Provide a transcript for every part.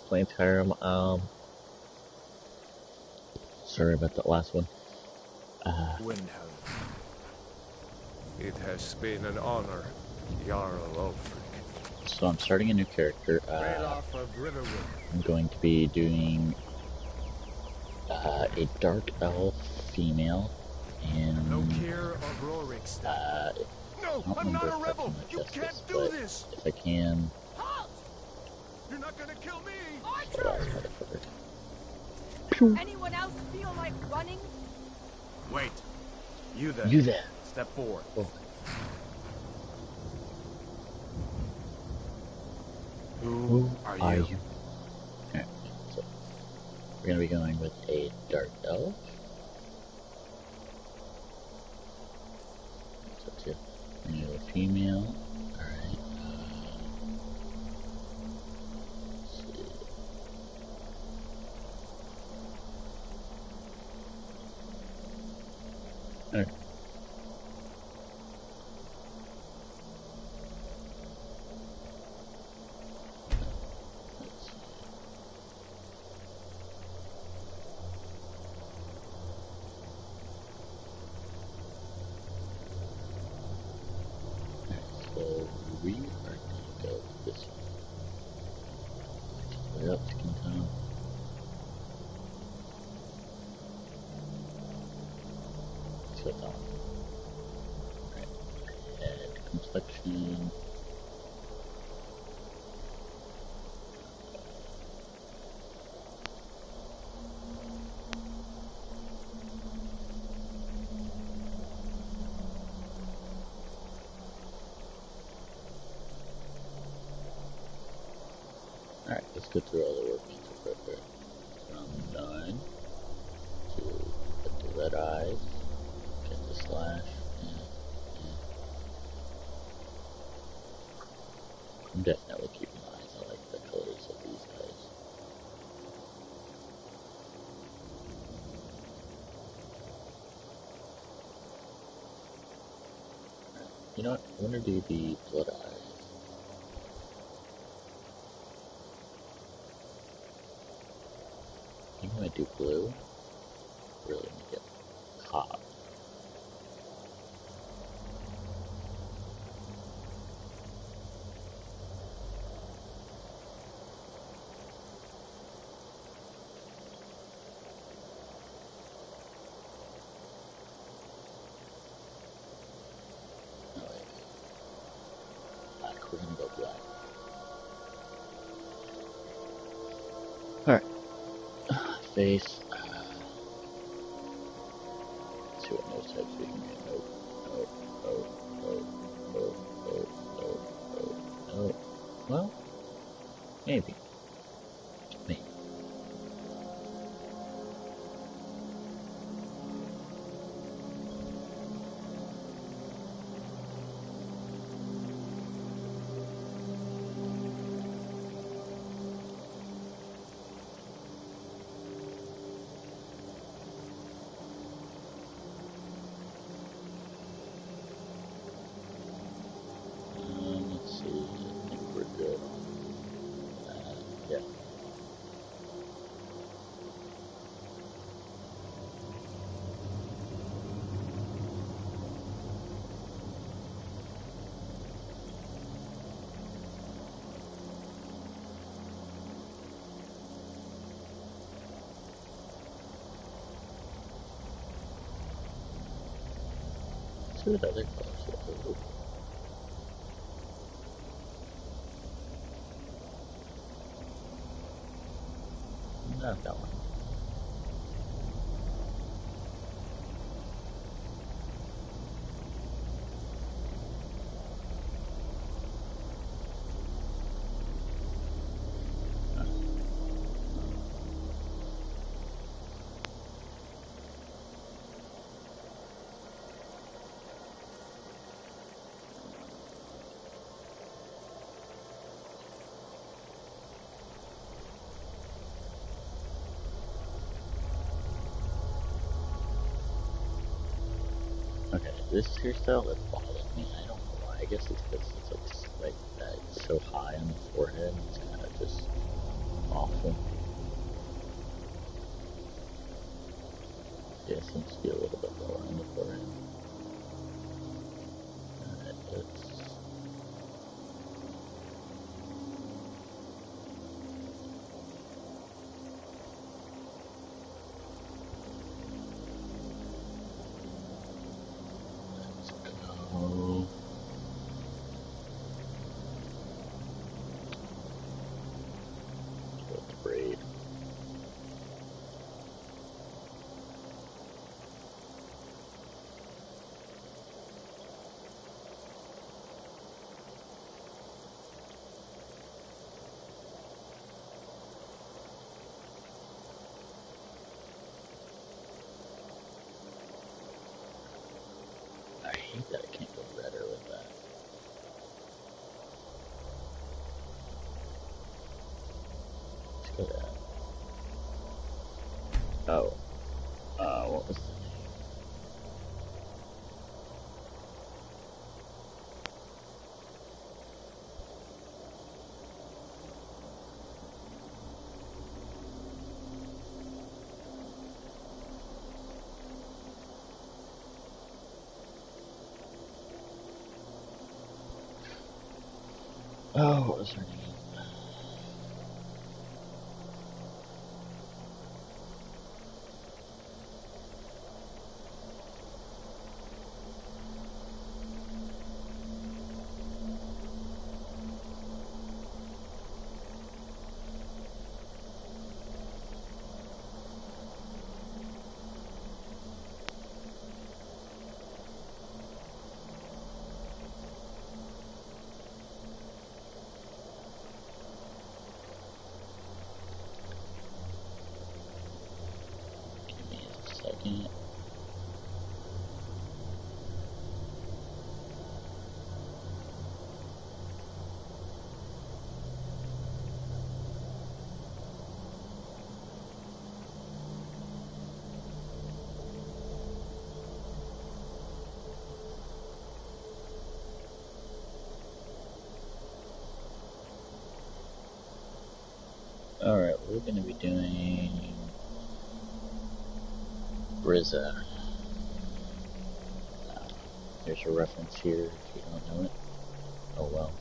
playing Skyrim. Sorry about that last one. Windhelm. It has been an honor, Jarl Ulfric. So I'm starting a new character. Ralof of Riverwood. I'm going to be doing a dark elf female, and No care of Rorikstad. No, I'm not a rebel. You can't do this. If I can, Halt! You're not gonna kill me. Anyone else feel like running? Wait. You there. You there. Step forward. Oh. Who are you? Alright, so we're gonna be going with a dark elf. So two. And you have a female. Alright. Let's see. Alright. So we are gonna go this way. Way up Skin Town. So that one. Alright. Head complexion. Alright, let's go through all the workings real quick. From 9 to get the red eyes, get the slash, and I'm definitely keeping eyes. I like the colors of these guys. Alright, you know what? I want to do the blood eyes. I think I might do blue. Really make it hot. No, wait. Black. We're gonna go black. Alright. Face. Let's see what nose types we can get. Nope. Nope. Nope. Nope. Nope. Nope. Nope. Nope. Nope. Well, maybe. Maybe. Let's see. I think we're good on that. Yeah. Let's see what other colors look like. Not that one. Okay, this hairstyle that bothers me, I don't know why. I guess it's because it's like that. It's so high on the forehead. It's kind of just awful. seems to be a little bit lower on the forehead. Alright, let's... go... Let's go with the braid. I hate that I can't go redder with that. Let's go that. Oh. What was the name? Oh, what was her name? Give me a second. Alright, we're gonna be doing Briza. There's a reference here if you don't know it. Oh well.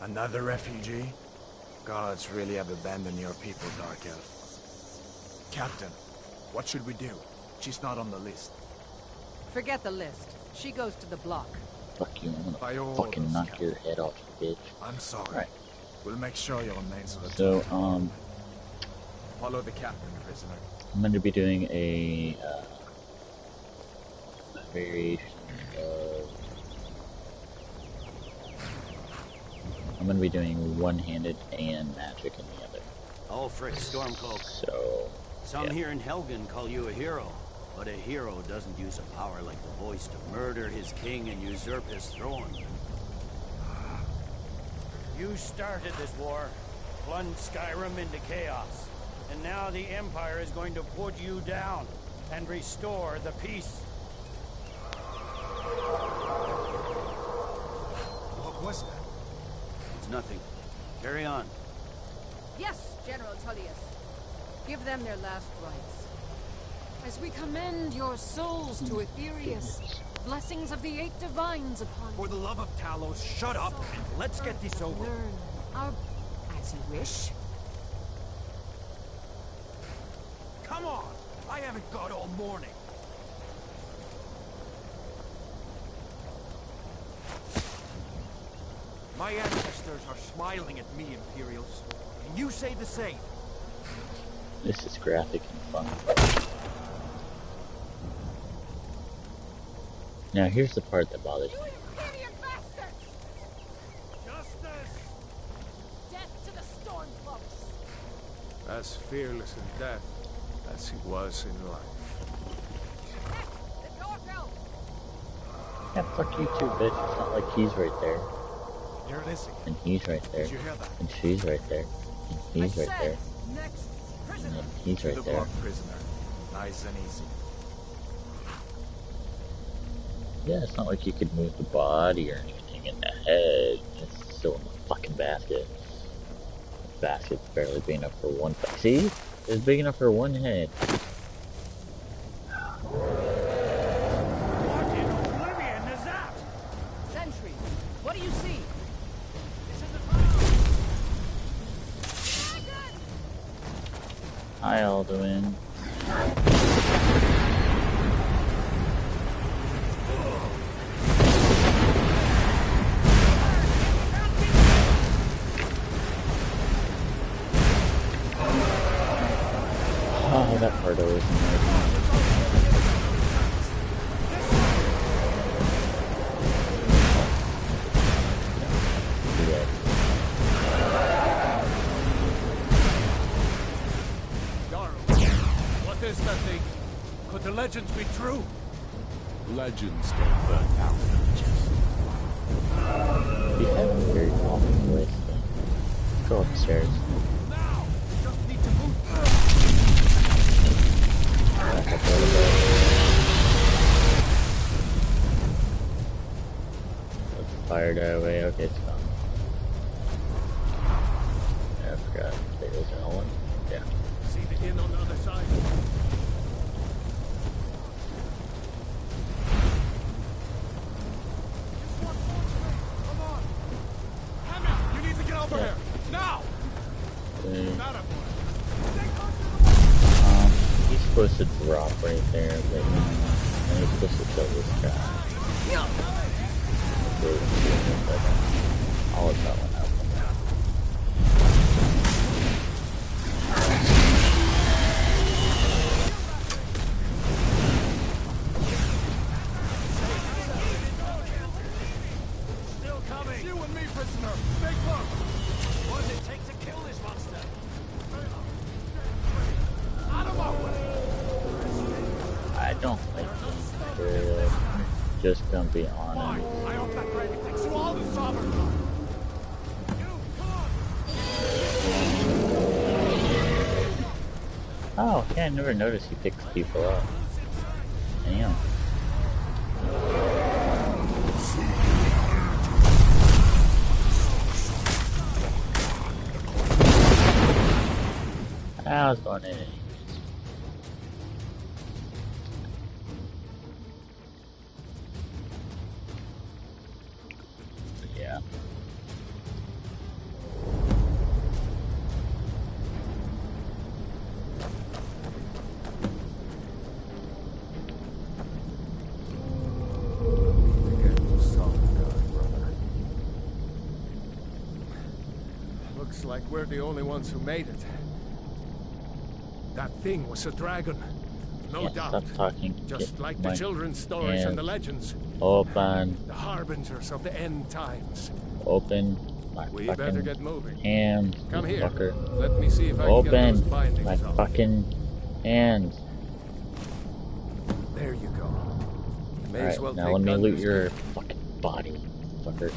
Another refugee? Gods really have abandoned your people, Dark Elf. Captain, what should we do? She's not on the list. Forget the list. She goes to the block. Fuck you, I'm By gonna all fucking those, knock Captain. your head off, bitch. I'm sorry. Right. We'll make sure your remains are So, returned. Follow the captain, prisoner. I'm gonna be doing a variation of... I'm gonna be doing one-handed and magic in the other. Ulfric Stormcloak. So... Some yeah. here in Helgen call you a hero, but a hero doesn't use a power like the voice to murder his king and usurp his throne. You started this war, plunged Skyrim into chaos, and now the Empire is going to put you down and restore the peace. What was that? It's nothing. Carry on. Yes, General Tullius. Give them their last rites. As we commend your souls to Aetherius, blessings of the 8 divines upon For the love of Talos, shut up and let's get this over. Learn our... as you wish. Come on! I haven't got all morning. My ancestors are smiling at me, Imperials. Can you say the same? This is graphic and fun. Now here's the part that bothers me. You Imperial bastards! Justice! Death to the Stormcloaks! As fearless in death as he was in life. Heck, the Dark Elf! Yeah, fuck you too, bitch. It's not like he's right there. Here it is again. And he's right there. Did you hear that? And she's right there. And he's right there. Next And prisoner. then he's To the right there. block, prisoner. Nice and easy. Yeah, it's not like you could move the body or anything in the head. It's still in the fucking basket. The basket's barely big enough for one. See? It's big enough for one head. What in oblivion is that? Sentry. What do you see? It's in the ground. Hi, Alduin. Oh, that part always annoys me. Yeah. Jarl, what is that thing? Could the legends be true? Legends don't burn out villages. You have a very calming voice, though. Go upstairs. Now! Just need to move. Back up a little bit. Let the fire die away. Okay, it's gone. Yeah, I forgot. There goes that one. Yeah. See the inn on the other side. Come on! Hannah, you need to get over here! Now! Not a He's supposed to drop right there, but and he's supposed to kill this guy. I'll let that one happen. Still coming! It's you and me, prisoner! Stay close! What does it take to kill this monster? Out of my way! I don't like this material. Just gonna be honest. Fine! I hope that gravy takes you all to sovereign! You, come on! Oh, yeah, I never noticed he picks people up. Damn. I was going in. Yeah. Looks like we're the only ones who made it. That thing was a dragon. No Yeah, doubt. stop talking. Just Get like the my children's stories and hands the legends. Open. The harbingers of the end times. Open. My We better fucking get moving. hands. Come you here. Fucker. Let me see if I can get those Open. bindings My off. fucking hands. There you go. May as Alright, well now take let me loot Gunner's your gift. fucking body, fucker.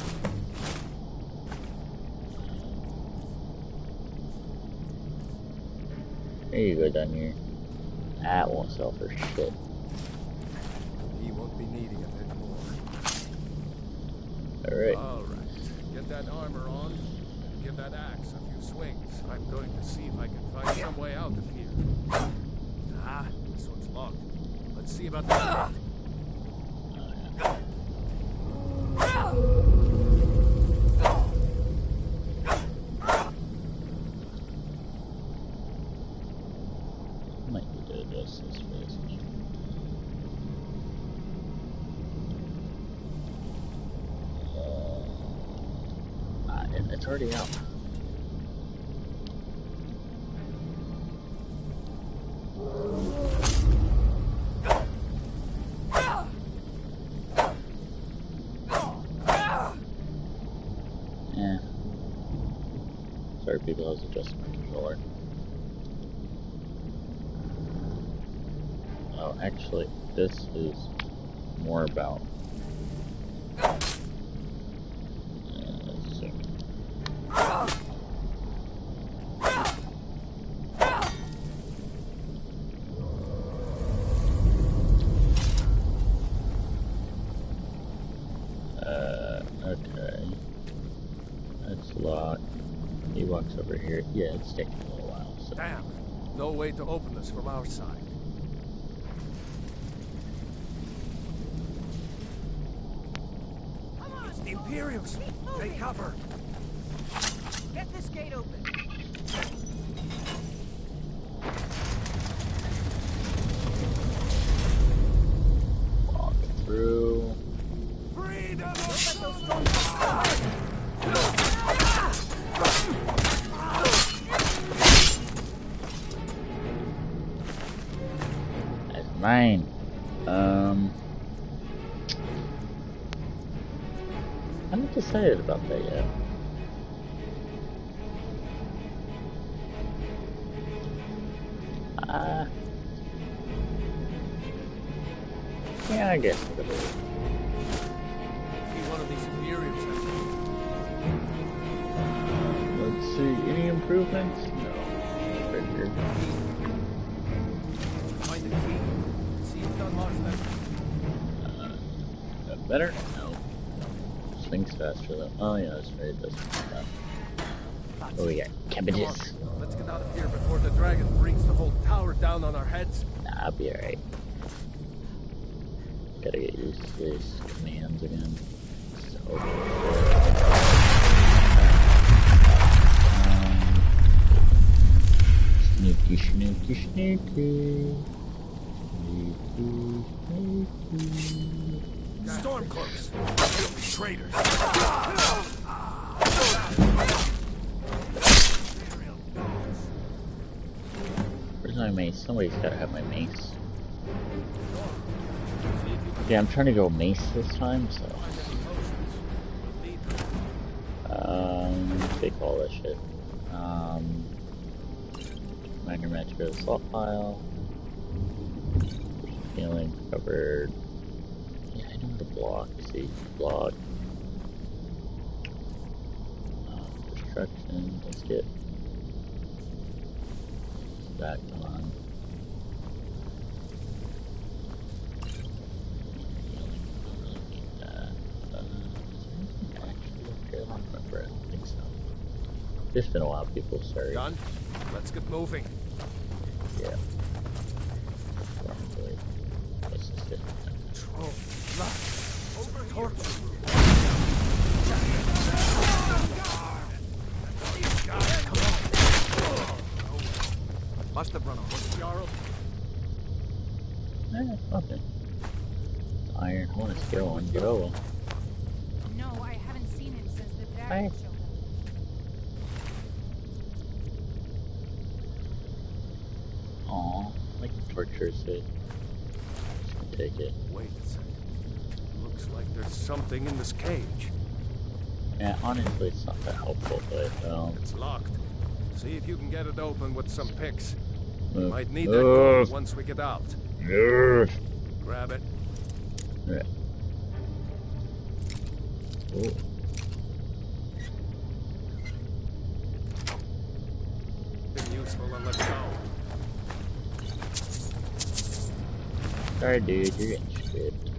There you go, down here. That won't sell for shit. He won't be needing it anymore. Alright. Alright. Get that armor on and give that axe a few swings. I'm going to see if I can find some way out of here. Ah, this one's locked. Let's see about that. Might need to adjust this face. It's already out. Yeah. Sorry, people, I was adjusting my controller. Oh, actually, this is more about. Let's zoom locked. He walks over here. Yeah, it's taking a little while. So. Damn. No way to open this from our side. The Imperials! Take cover! Get this gate open. Walk through. Freedom! That's mine. I'm not decided about that yet. Yeah, I guess it'll be. Be one of these Imperials. Let's see, any improvements? No. Right here. Find the key. See if it unlocks that. Better? No. Swings faster though. Oh yeah, that's right. That's that. Oh, we got cabbages. Let's get out of here before the dragon brings the whole tower down on our heads. Nah, I'll be alright. Gotta get used to these commands again. So, sneaky, sneaky, sneaky. Sneaky, sneaky. Stormcloaks! Traitors! Where's my mace? Somebody's gotta have my mace. Yeah, I'm trying to go mace this time, so. Take all that shit. Minor match for the salt pile. Healing covered. Yeah, I know how to block. See, block. Destruction. Let's get back on. It's been a while, people. Sorry. Done? Let's get moving. Yeah. Probably. Let's just get. Control. Lock. Over torture. Come on. Must have run over. Jarl. Nothing. Iron. I want to steal one, but oh well. No, I haven't seen him since the Hi. dragon showed up. Aw, like tortures it. Just take it. Wait a second. Looks like there's something in this cage. Yeah, honestly, it's not that helpful, but It's locked. See if you can get it open with some picks. move. Might need that gold once we get out. Move. Grab it. Yeah. Ooh. Been useful and let's go. Sorry, dude, you're getting stripped.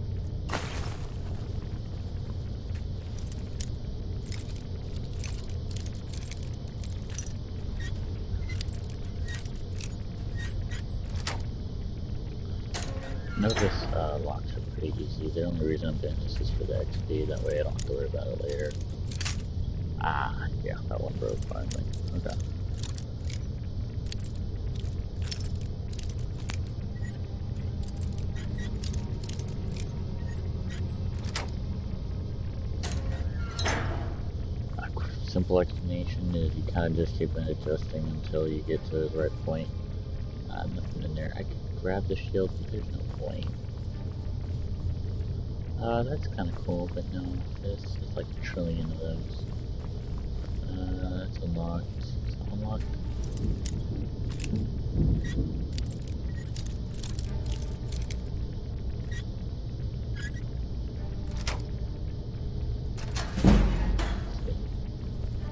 Notice locks are pretty easy. The only reason I'm doing this is for the XP. That way I don't have to worry about it later. Ah, yeah, that one broke finally. Okay. Simple explanation is you kind of just keep on adjusting until you get to the right point. Nothing in there. I could grab the shield, but there's no point. That's kind of cool, but no, this is like a trillion of those. That's unlocked. It's not unlocked.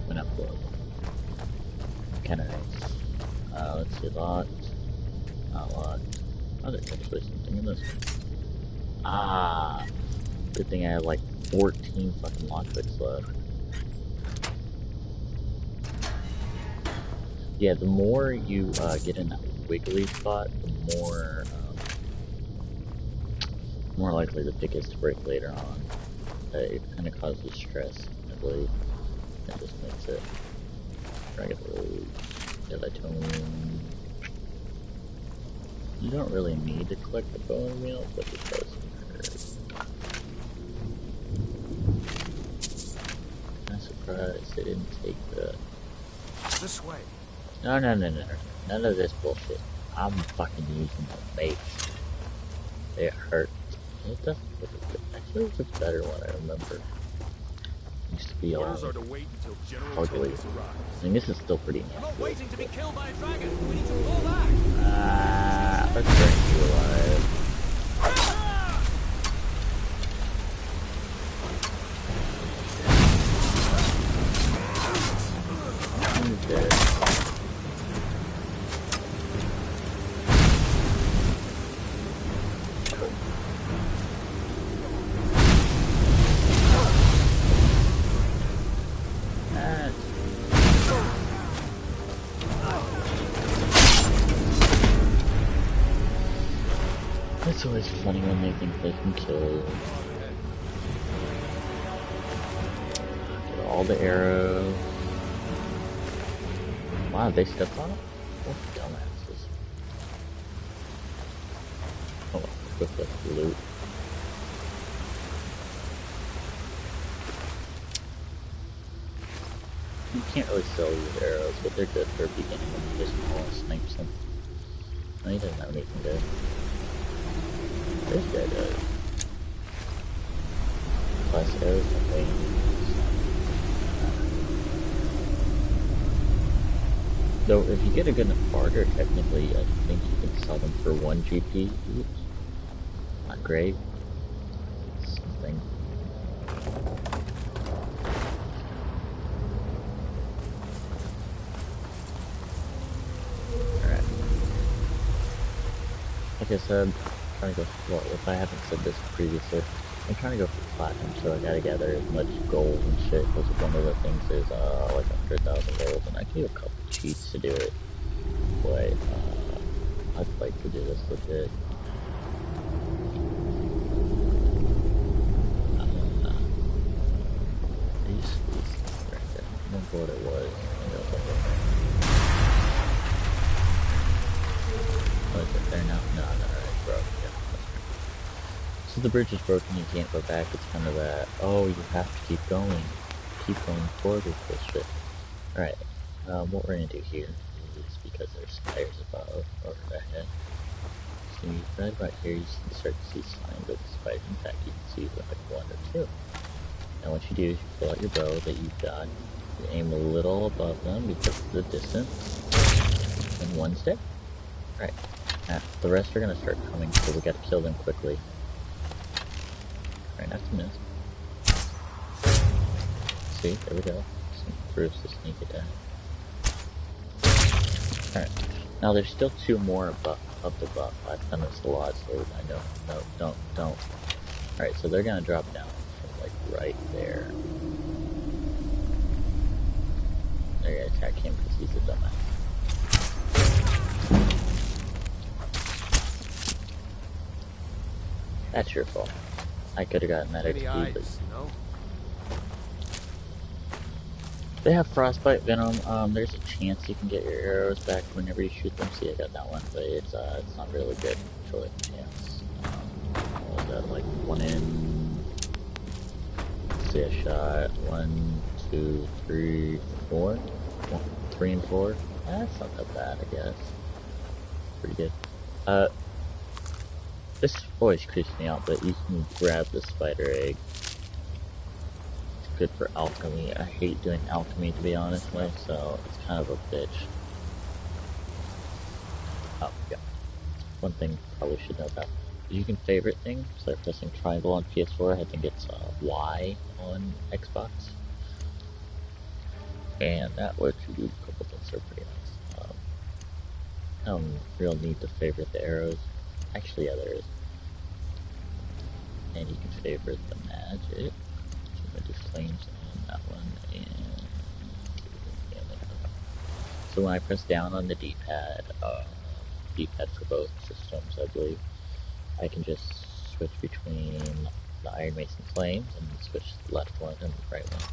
Went up a little. Kinda nice. Let's see, locked. Not locked. Oh, there's actually something in this one. Ah! Good thing I have like 14 fucking lockpicks left. Yeah, the more you get in that wiggly spot, the more likely the pick is to break later on. It kind of causes stress, I believe. It just makes it regularly. You don't really need to collect the bone meal, but it does hurt. I'm surprised they didn't take the... This way. No. None of this bullshit. I'm fucking using the mace. It hurt. It doesn't look good. Actually, it's a better one, I remember. Used to be all Orders are to wait until General ugly. Tullius arrives. I mean, this is still pretty I'm not nasty. waiting to be killed by a dragon. We need to fall back. Let's bring you alive. I'm dead. It's always funny when they think they can kill you. Get all the arrows. Wow, they stepped on it? What dumbasses. Oh, quick loot. You can't really sell these arrows, but they're good for a beginning when you just want to snipe some. No, he doesn't have anything good. This guy does. Plus arrows and wings. Though, if you get a good enough barter, technically, I think you can sell them for 1 GP each. Not great. Something. Alright. Like I said, I'm trying to go for, well, if I haven't said this previously, I'm trying to go for platinum, so I gotta gather as much gold and shit, because one of the things is, like 100,000 gold, and I can do a couple cheats to do it. But, I'd like to do this legit. These right there. I don't remember what it was. Oh, is it there now? No, it's broke. Yeah, that's right. So the bridge is broken, you can't go back. It's kind of that, oh, you have to keep going. Keep going forward with this shit. Alright, what we're gonna do here is, because there's spires above, or ahead. So right about here, you can start to see signs of the spiders. In fact, you can see like 1 or 2. And what you do is you pull out your bow that you've got, you aim a little above them because of the distance, and 1 stick. Alright, now the rest are gonna start coming, so we gotta kill them quickly. Alright, not to miss. See, there we go. Some proofs to sneak attack. Alright, now there's still 2 more up the buff. I've done this a lot, so I know. No, don't. Alright, so they're gonna drop down. Like right there. They're gonna attack him because he's a dumbass. That's your fault. I could have gotten that Any XP, but eyes, you know? they have frostbite venom. There's a chance you can get your arrows back whenever you shoot them. See, I got that one, but it's not really good for like chance. What was that, like 1 in? See, a shot 1, 2, 3, 4. 3 and 4. That's not that bad, I guess. Pretty good. This always creeps me out, but you can grab the spider egg. It's good for alchemy. I hate doing alchemy, to be honest with, so it's kind of a bitch. Oh, yeah. One thing you probably should know about. You can favorite things by pressing triangle on PS4. I think it's Y on Xbox. And that lets you do a couple things that are pretty nice. No real need to favorite the arrows. Actually, yeah, there is. And you can favorite the magic. So I'm gonna do flames on that one, and So when I press down on the D-pad for both systems, I believe, I can just switch between the Iron Mason Flames and switch the left one and the right one. So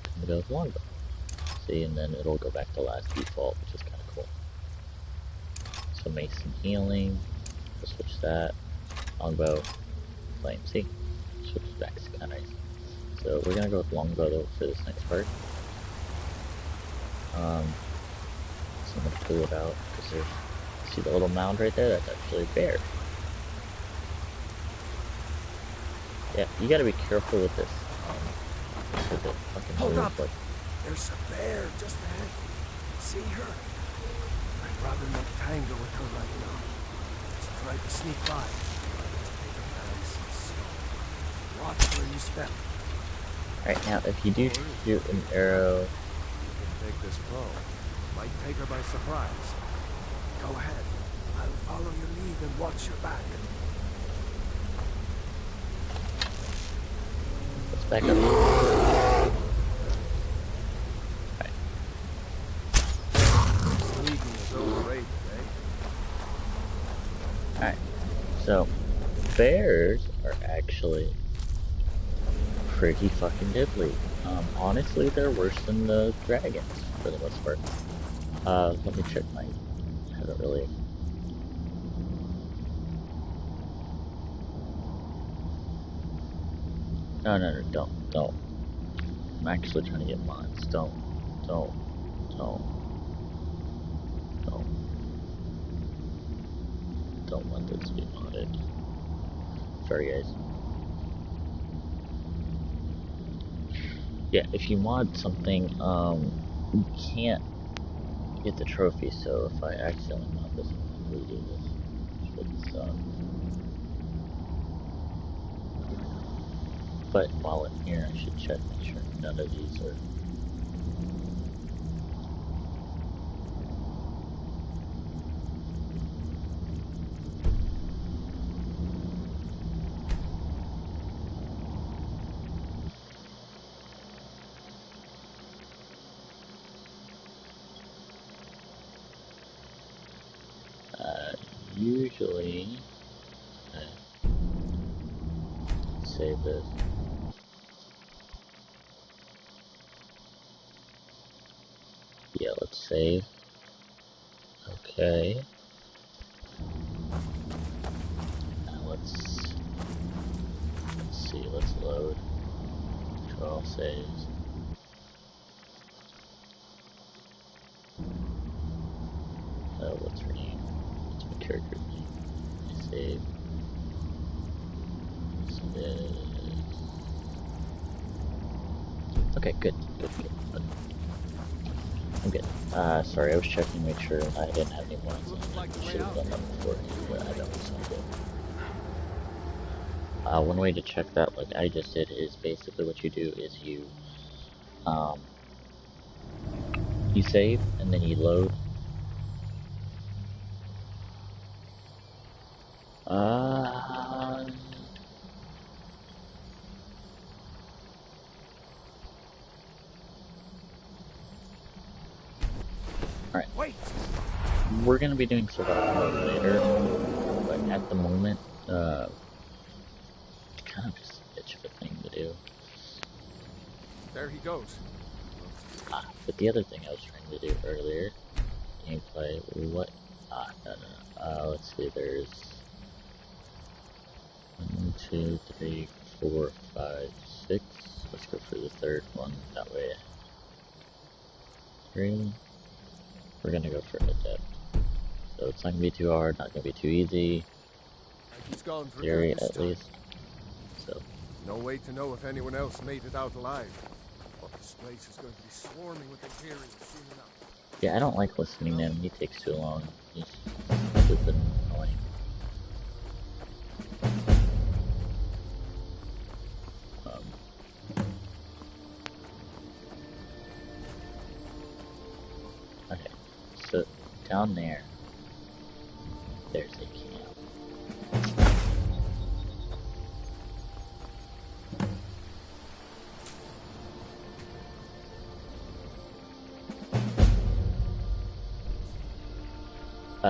I'm gonna go with longbow. See, and then it'll go back to last default, which is kind of cool. So Mason Healing, we'll switch that. Longbow, Flame. See, switch back, it's kind of nice. So we're gonna go with longbow though for this next part. So I'm gonna pull it out because there's, see the little mound right there? That's actually a bear. Yeah, you gotta be careful with this. With it fucking Hold moves, up! like, There's a bear just ahead. See her? I'd rather not tangle with her right now. Let's try to sneak by. Nice and slow. Watch where you step. alright, now if you do shoot an arrow, You can take this bow. Might take her by surprise. Go ahead. I'll follow your lead and watch your back. let's back up. Sneaking is overrated, eh? Alright, so bears are actually pretty fucking deadly. Honestly, they're worse than the dragons for the most part. Let me check my. I haven't really. No, don't. I'm actually trying to get mods. Don't. Don't let this be modded. Sorry, guys. Yeah, if you mod something, you can't get the trophy, so if I accidentally mod this, I'm going to redo this. Which would suck. But while I'm here, I should check, make sure none of these are... Usually... save this. Yeah, let's save. Okay. Now let's see, let's load. Control saves. What's her name? What's my character's name? Save. Okay, good. I'm good. Sorry, I was checking to make sure I didn't have any mods. I should have done that before, but I don't, so I'm good. One way to check that, like I just did, is basically what you do is you save, and then you load. Alright. Wait! We're gonna be doing survival mode later, but at the moment, it's kind of just a bitch of a thing to do. There he goes. But the other thing I was trying to do earlier, gameplay, what? No. Let's see, there's 1, 2, 3, 4, 5, 6. Let's go for the third one, that way. 3. We're gonna go for a depth. So it's not gonna be too hard, not gonna be too easy. He's gone for Theory, good this at time. least. So. No way to know if anyone else made it out alive. But this place is going to be swarming with Imperials soon enough. Yeah, I don't like listening to him. He takes too long. He's stupid and annoying. Okay, so down there, there's a camp.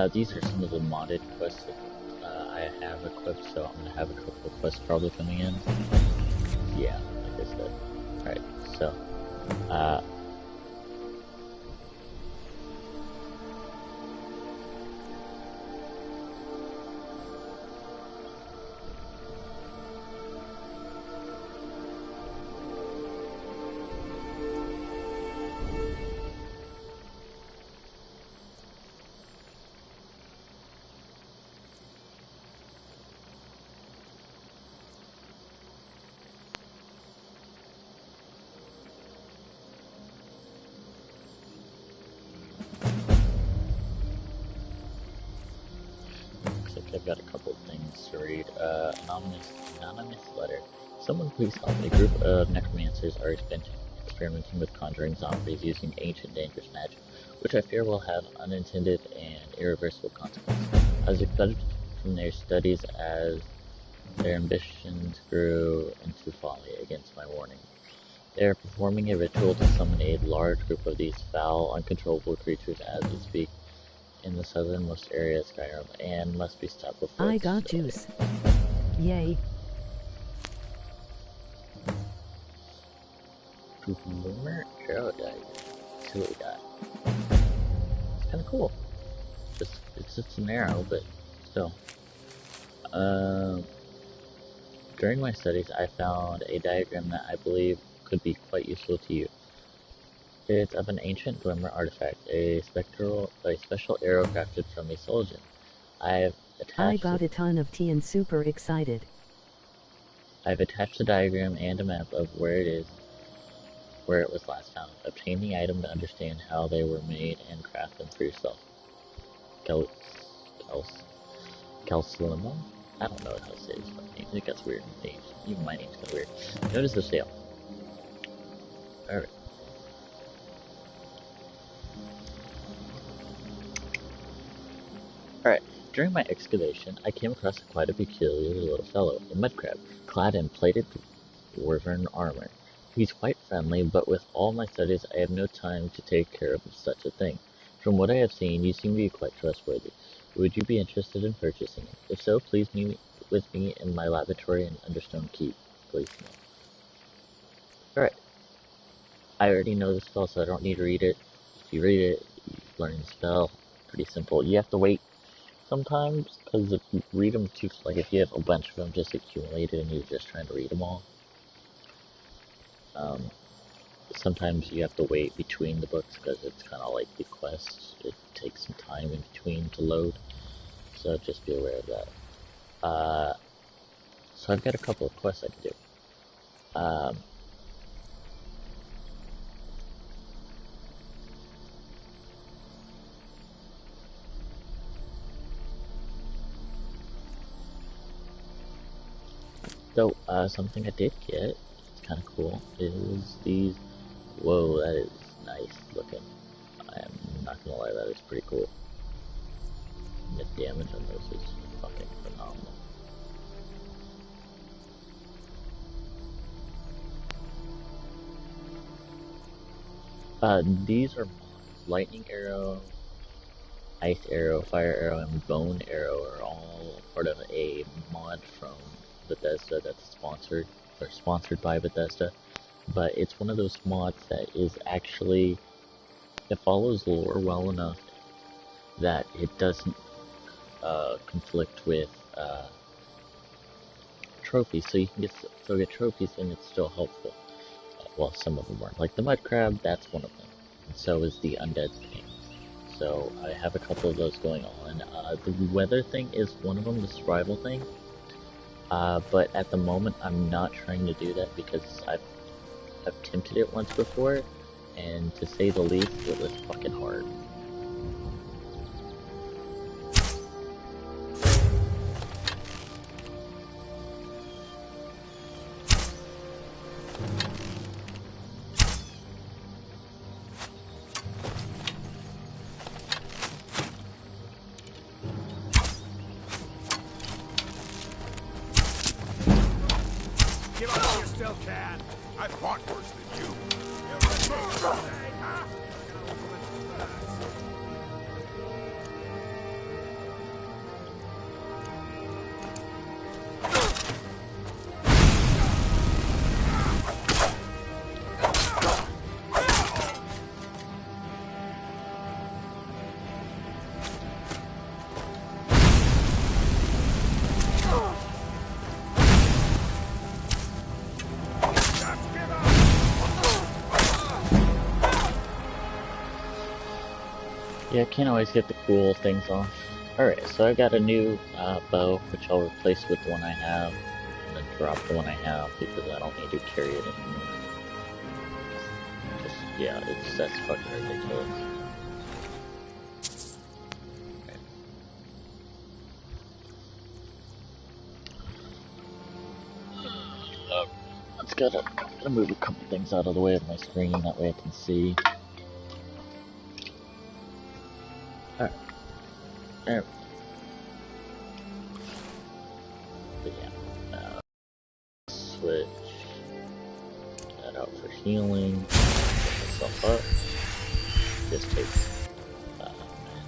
These are some of the modded quests that I have equipped, so I'm gonna have a couple of quests probably coming in. Yeah, like I said. Alright, so, looks like I've got a couple of things to read. Anonymous letter. Someone please help. A group of necromancers are experimenting with conjuring zombies using ancient dangerous magic, which I fear will have unintended and irreversible consequences. I was expelled from their studies as their ambitions grew into folly against my warning. They are performing a ritual to summon a large group of these foul, uncontrollable creatures as we speak in the southernmost area of Skyrim, and must be stopped before I it's got juice. Yay. Boomer arrow dice. See what we got. It's kinda cool. It's just an arrow, but still. During my studies, I found a diagram that I believe could be quite useful to you. It's of an ancient Glimmer artifact, a special arrow crafted from a soul gem. I got a ton of tea and super excited. I've attached a diagram and a map of where it was last found. Obtain the item to understand how they were made and craft them for yourself. Calcelimo? I don't know how to say this fucking name. It gets weird names. Even my name's kind of weird. Notice the sale. Alright. Alright, during my excavation, I came across quite a peculiar little fellow, a mud crab, clad in plated dwarven armor. He's quite friendly, but with all my studies, I have no time to take care of such a thing. From what I have seen, you seem to be quite trustworthy. Would you be interested in purchasing it? If so, please meet with me in my laboratory in Understone Keep. Please no. Alright. I already know the spell, so I don't need to read it. If you read it, you learn the spell. Pretty simple. You have to wait sometimes, because if you read them too, like if you have a bunch of them just accumulated and you're just trying to read them all, sometimes you have to wait between the books because it's kind of like the quest. It takes some time in between to load, so just be aware of that. So I've got a couple of quests I can do. So, something I did get, it's kind of cool, is these, whoa, that is nice looking. I am not gonna lie, that is pretty cool. And the damage on those is fucking phenomenal. These are lightning arrow, ice arrow, fire arrow, and bone arrow are all part of a mod from Bethesda that's sponsored by Bethesda, but it's one of those mods that is actually, it follows lore well enough that it doesn't conflict with trophies, so you can still get trophies and it's still helpful. Well, some of them aren't. Like the mud crab, that's one of them, and so is the undead king. So I have a couple of those going on. The weather thing is one of them, the survival thing. But at the moment, I'm not trying to do that because I've attempted it once before, and to say the least, it was fucking hard. Give up while you still can. I fought worse than you. Yeah, I can't always get the cool things off. Alright, so I got a new bow, which I'll replace with the one I have, and then drop the one I have because I don't need to carry it anymore. Just, yeah, that's fucking ridiculous. Let's gotta move a couple things out of the way of my screen, that way I can see. Alright. There. But yeah. Switch that out for healing. Get myself up. This takes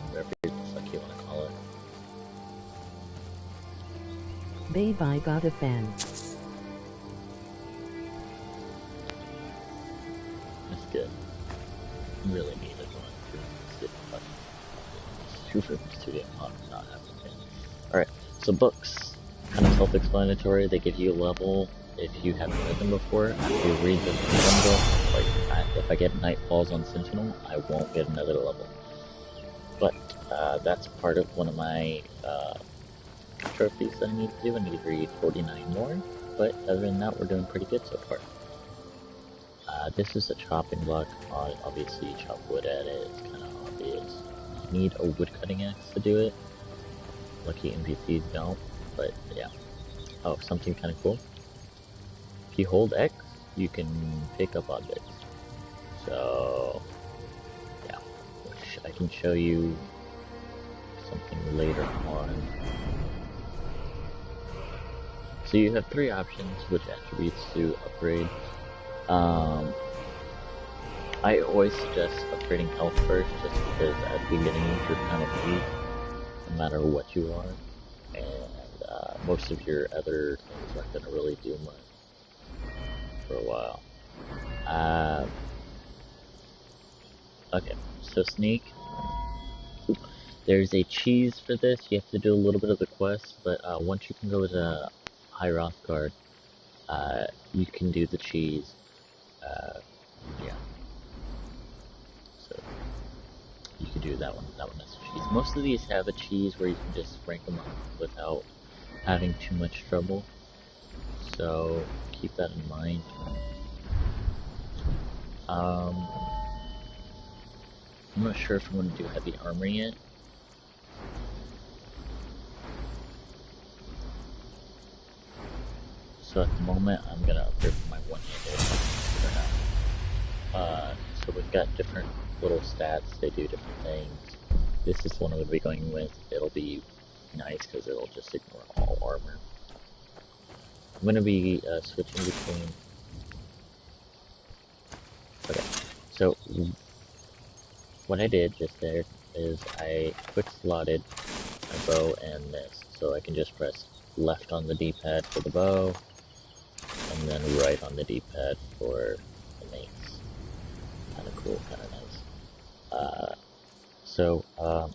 whatever the fuck you wanna call it. Babe, I got a fan. That's good. Really needed one. Super studio mod not happening. Alright, so books. Kind of self-explanatory. They give you a level if you haven't read them before. If you read them one book, like if I get Night Falls on Sentinel, I won't get another level. But that's part of one of my trophies that I need to do. I need to read 49 more. But other than that, we're doing pretty good so far. This is a chopping block. Obviously, you chop wood at it. It's kind of obvious. You need a wood cutting axe to do it. Lucky NPCs don't, but yeah. Oh, something kind of cool. If you hold X, you can pick up objects. So, yeah. Which I can show you something later on. So you have three options which attributes to upgrade. I always suggest upgrading health first, just because at the beginning you're kind of weak, no matter what you are, and most of your other things aren't going to really do much for a while. Okay, so sneak. There's a cheese for this. You have to do a little bit of the quest, but once you can go to High Rothgard, you can do the cheese. Yeah. So you can do that one. That one has a cheese. Most of these have a cheese where you can just rank them up without having too much trouble. So keep that in mind. I'm not sure if I'm going to do heavy armor yet. So at the moment, I'm going to upgrade my one-handed for now. So we've got different little stats. They do different things. This is the one I'm going to be going with. It'll be nice because it'll just ignore all armor. I'm going to be switching between... Okay, so what I did just there is I quick slotted my bow and this, so I can just press left on the D-pad for the bow, and then right on the D-pad for the mace. Kinda cool, kinda nice.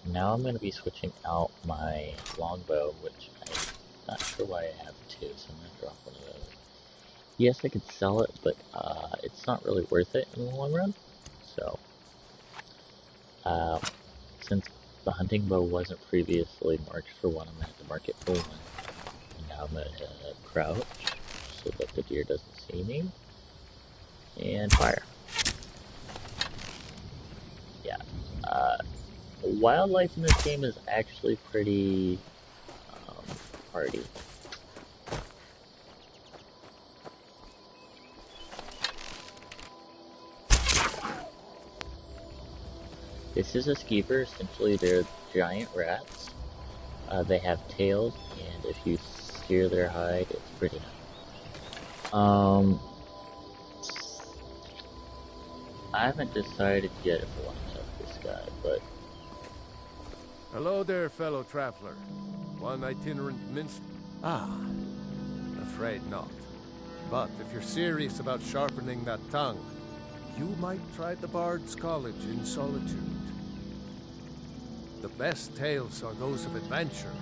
Now I'm gonna be switching out my longbow, which I'm not sure why I have two, so I'm gonna drop one of those. Yes, I could sell it, but it's not really worth it in the long run. So, since the hunting bow wasn't previously marked for one, I'm gonna have to mark it for one. And now I'm gonna crouch so that the deer doesn't see me, and fire. Yeah. Wildlife in this game is actually pretty hardy. This is a skeever. Essentially, they're giant rats. They have tails, and if you sear their hide, it's pretty nice. I haven't decided yet if I want to kill this guy, but... Hello there, fellow traveler. One itinerant minstrel? Ah, afraid not. But if you're serious about sharpening that tongue, you might try the Bard's College in Solitude. The best tales are those of adventure.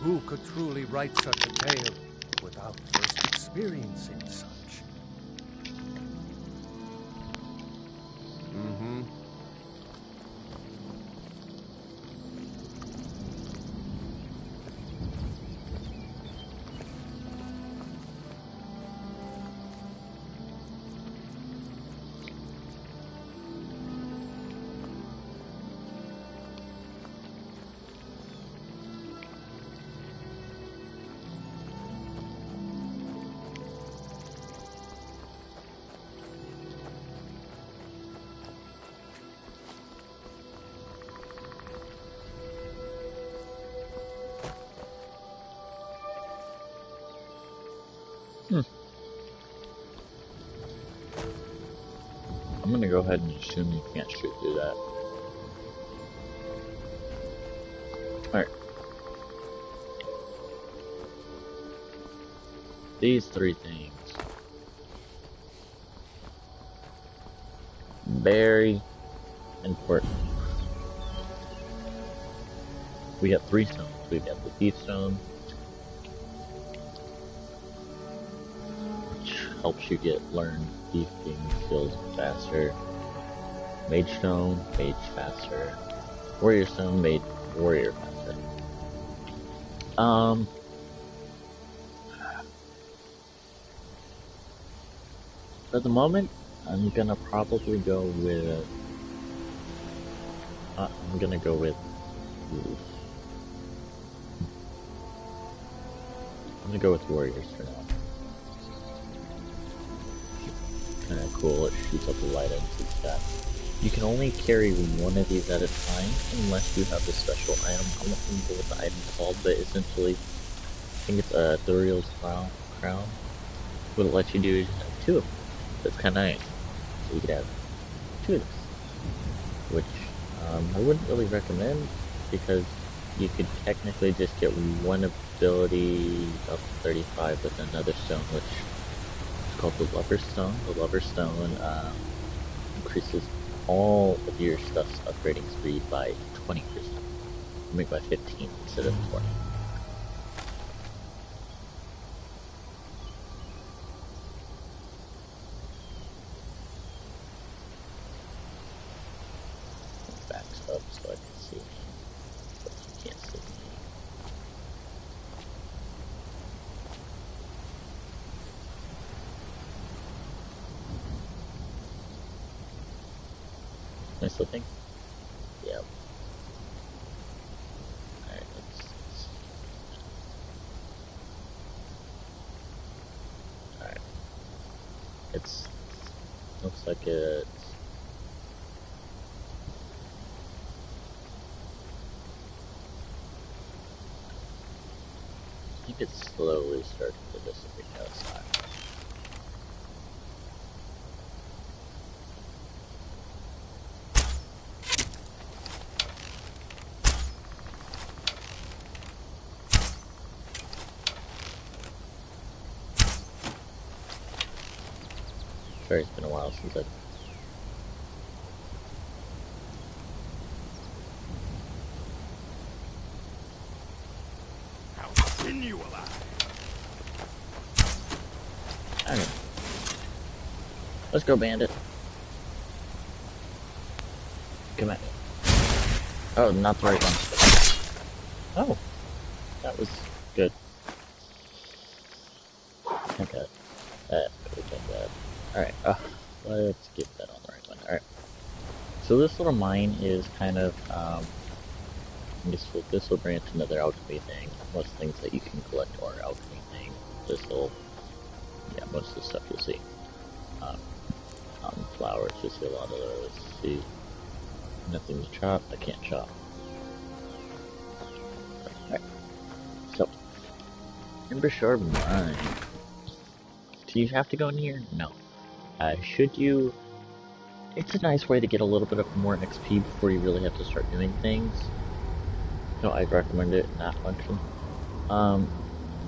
Who could truly write such a tale without first experiencing such? Hmm. I'm gonna go ahead and assume you can't shoot through that. Alright. These three things. Very important. We have 3 stones. We've got the thief stone, which helps you learn thieving skills faster. Mage stone, mage faster. Warrior stone, mage warrior faster. For the moment, I'm gonna probably go with. I'm gonna go with. I'm gonna go with warriors for now. Kinda cool, it shoots up the light into the sky. You can only carry one of these at a time unless you have a special item. I'm not gonna go what the item's called, but essentially, I think it's a Thuriel's crown. What it lets you do is have 2 of them. That's kinda nice. So you could have 2 of this. Which, I wouldn't really recommend, because you could technically just get one ability up to 35 with another stone, which is called the Lover's Stone. The Lover's Stone increases all of your stuff's upgrading speed by 20%. Make by 15 instead of 20. Backs up so I can see, but you can't see me. Am I slipping? Yep. Alright, alright. Looks like it's... I think it's slowly starting to dissipate outside. Sorry, it's been a while since I've... How skin you alive? Alright. Let's go, bandit. Come at me. Oh, not the right one. Oh. That was good. Okay. That could have been bad. Alright, let's get that on the right one. Alright. So this little mine is kind of, this will branch another alchemy thing. Most things that you can collect are alchemy things. Yeah, most of the stuff you'll see. Flowers, you'll see a lot of those. See, nothing to chop, I can't chop. Alright, so, Ember Shard Mine. Do you have to go in here? No. Should you... It's a nice way to get a little bit of more XP before you really have to start doing things. No, I'd recommend it in that function.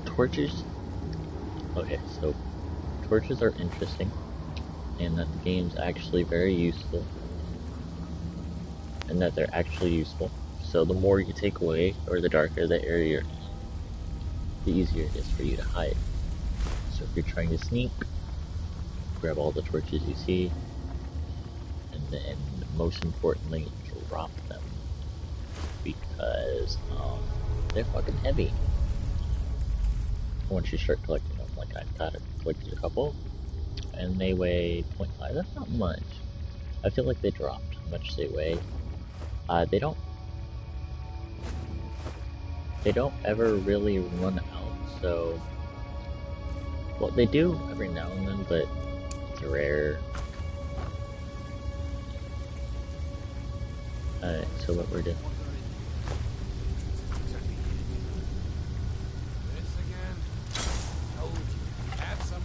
Torches. Okay, so torches are interesting, and that the game's actually very useful, and that they're actually useful. So the more you take away, or the darker the area, the easier it is for you to hide. So if you're trying to sneak, grab all the torches you see, and then most importantly, drop them, because they're fucking heavy. Once you start collecting them, like I've collected a couple, and they weigh 0.5. That's not much. I feel like they dropped how much they weigh. They don't ever really run out. So, well, they do every now and then, but it's rare. Alright, so what we're doing. This again? Told you. Have some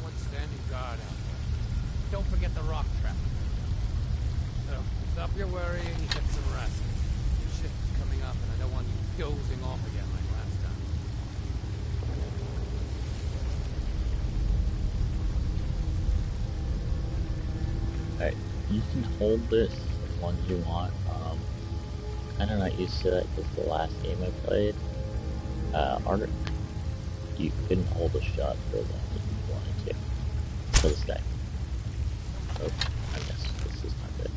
rock trap. So, stop your worrying and get some rest. Your shift's coming up and I don't want you dozing off again like last time. Alright, you can hold this as long as you want. Kinda not used to that because the last game I played, you couldn't hold a shot for as long as you wanted to. For this guy. Oh, I guess this is not good.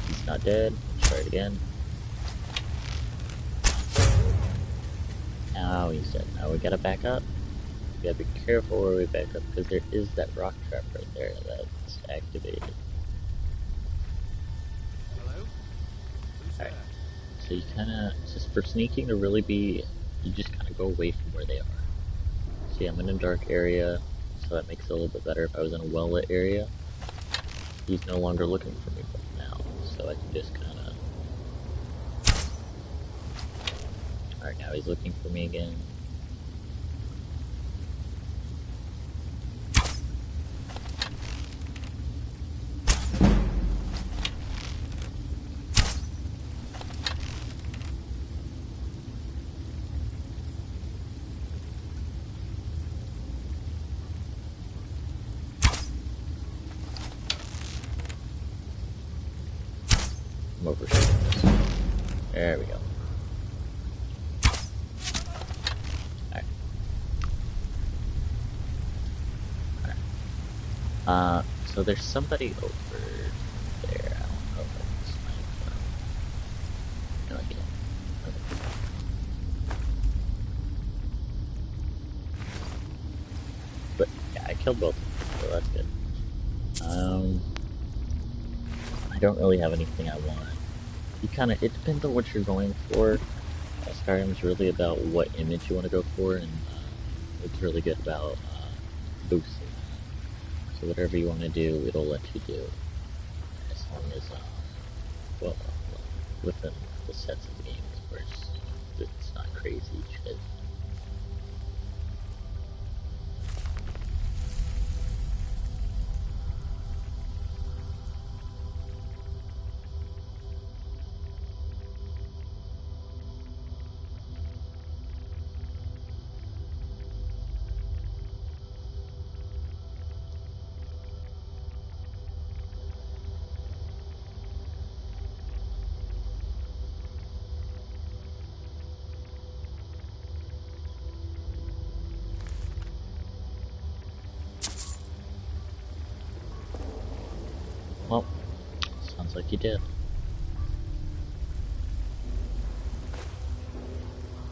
He's not dead. Let's try it again. Now he's dead. Now we gotta back up. We gotta be careful where we back up because there is that rock trap right there that's activated. Hello? Who's Alright. there? So you kinda, just for sneaking to really be, you just kinda go away from where they are. See, I'm in a dark area, so that makes it a little bit better. If I was in a well-lit area, he's no longer looking for me now, so I can just kinda... Alright, now he's looking for me again. I'm overshooting this. There we go. Alright. So there's somebody over there. I don't know if I can snipe them. No, I can't. Okay. But, yeah, I killed both of them, so that's good. I don't really have anything I want. It depends on what you're going for. Skyrim's really about what image you want to go for, and it's really good about boosting. So whatever you want to do, it'll let you do. As long as, well, within the sets of games where it's not crazy shit. Well, sounds like you did.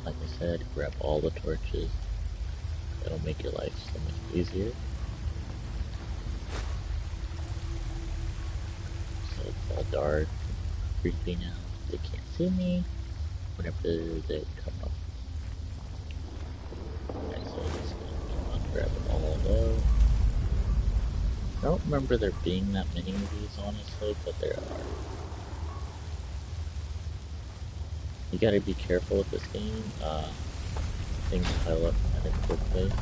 Like I said, grab all the torches. That'll make your life so much easier. So it's all dark, creepy now. They can't see me whenever they come up. Okay, so just gonna grab all of those. I don't remember there being that many of these, honestly, but there are. You gotta be careful with this game. Things pile up kind of quickly.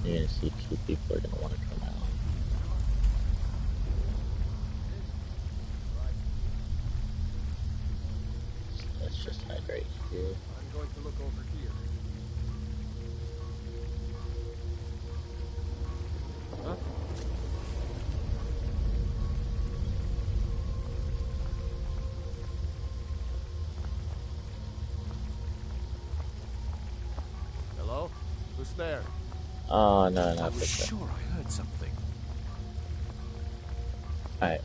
You're gonna see two people are gonna want to come out. So let's just hide right here. I'm going to look over here. Huh? Hello? Who's there? Oh, no, I not was this sure I heard something. Alright.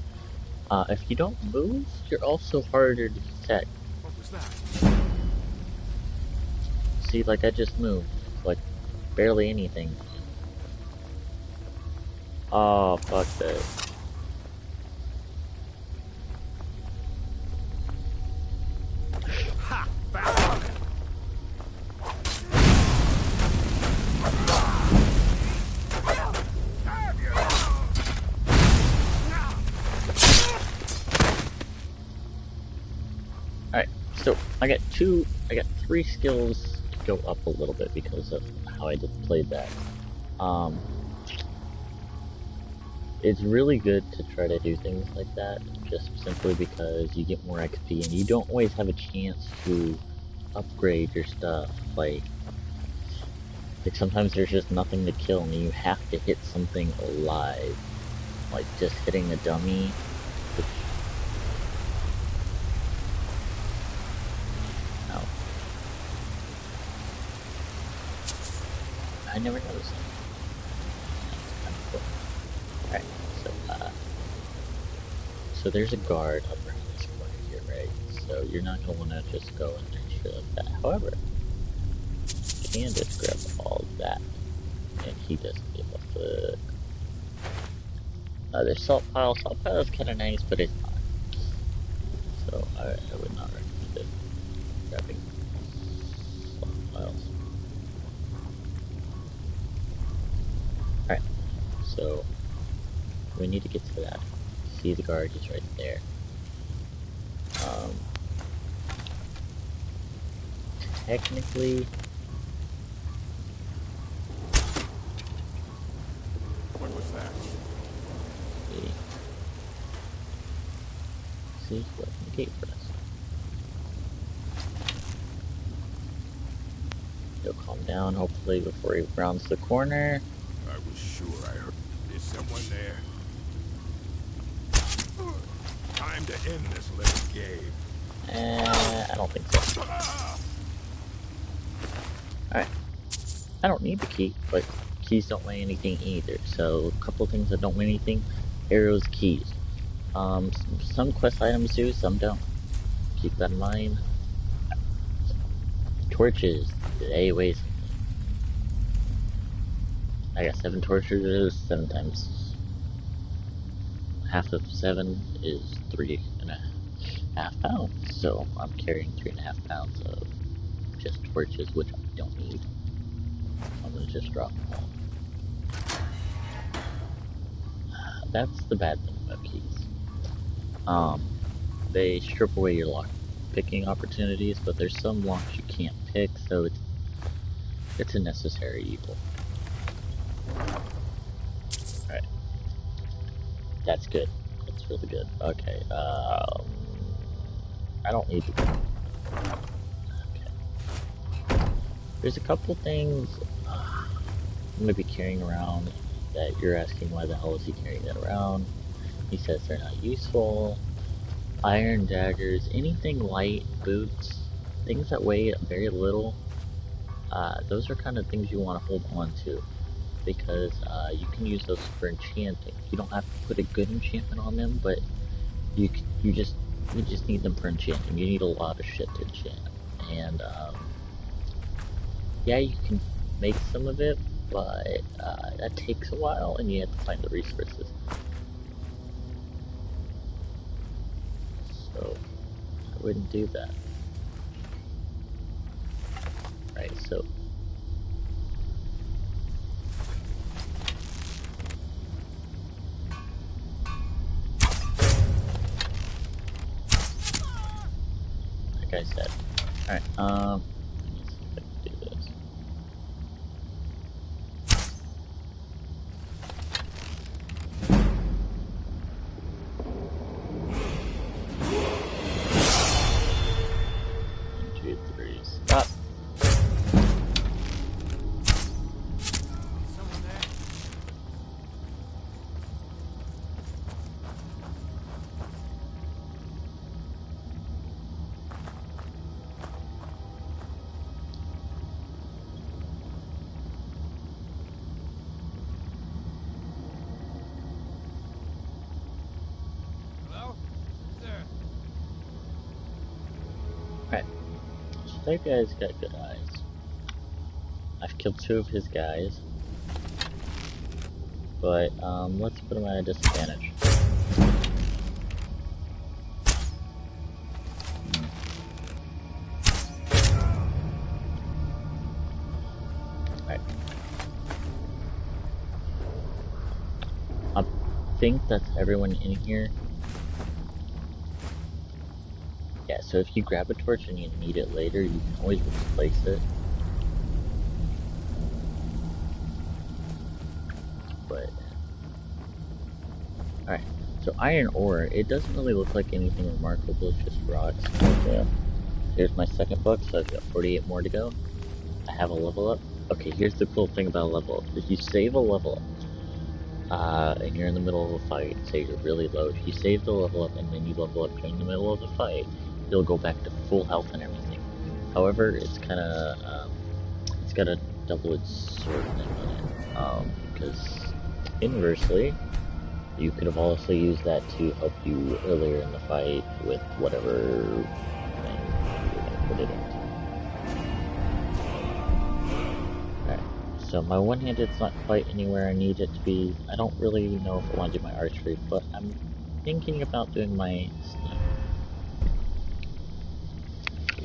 If you don't move, you're also harder to detect. What was that? See, like I just moved. Like, barely anything. Oh, fuck this. Ha! Found it! Alright, so I got 3 skills to go up a little bit because of how I just played that. Um, it's really good to try to do things like that, just simply because you get more XP, and you don't always have a chance to upgrade your stuff. Like sometimes there's just nothing to kill, and you have to hit something alive. Like just hitting a dummy, which... Oh. I never noticed that. That's kind of cool. Alright, so there's a guard up around this corner here, right? So you're not going to want to just go in there and shit like that. However, you can just grab all of that, and he doesn't give a fuck. There's salt pile. Salt pile is kind of nice, but it's not. So I would not recommend it. Grabbing salt piles. Alright, so we need to get to that. See the guard, he's right there. Technically, What was that? see, he opened the gate for us. He'll calm down, hopefully, before he rounds the corner. I was sure I heard. Is someone there? Time to end this little game. I don't think so. Alright. I don't need the key, but keys don't weigh anything either. So, a couple things that don't weigh anything. Arrows, keys. Some quest items do, some don't. Keep that in mind. Torches, they weigh something. I got 7 torches, 7 times half of 7 is 3.5 pounds. So I'm carrying 3.5 pounds of just torches, which I don't need. I'm gonna just drop them all. That's the bad thing about keys. They strip away your lock picking opportunities, but there's some locks you can't pick, so it's a necessary evil. Alright. That's good. That's really good. Okay, I don't need to... Okay. There's a couple things I'm gonna be carrying around that you're asking why the hell is he carrying that around. He says they're not useful. Iron daggers, anything light, boots, things that weigh very little, those are kind of things you want to hold on to, because you can use those for enchanting. You don't have to put a good enchantment on them, but you just need them for enchanting. You need a lot of shit to enchant, and yeah, you can make some of it, but that takes a while, and you have to find the resources. So I wouldn't do that. Right, so like I said. Alright, let me see if I can do this. One, two, three, stop. Someone there? Hello? Who's there? Alright, so that guy's got good eyes. I've killed 2 of his guys, but let's put him at a disadvantage. Alright. I think that's everyone in here. Yeah, so if you grab a torch and you need it later, you can always replace it. but... Alright, so iron ore, it doesn't really look like anything remarkable, it's just rocks. Yeah. Here's my second book, so I've got 48 more to go. I have a level up. Okay, here's the cool thing about a level up. If you save a level up, and you're in the middle of a fight, say you're really low, if you save the level up and then you level up during the middle of the fight, you'll go back to full health and everything. However, it's kinda, it's got a double-edged sword thing on it, because inversely, you could have also used that to help you earlier in the fight with whatever thing you're gonna put it into. Alright, so my one-handed's not quite anywhere I need it to be. I don't really know if I want to do my archery, but I'm thinking about doing my sneak.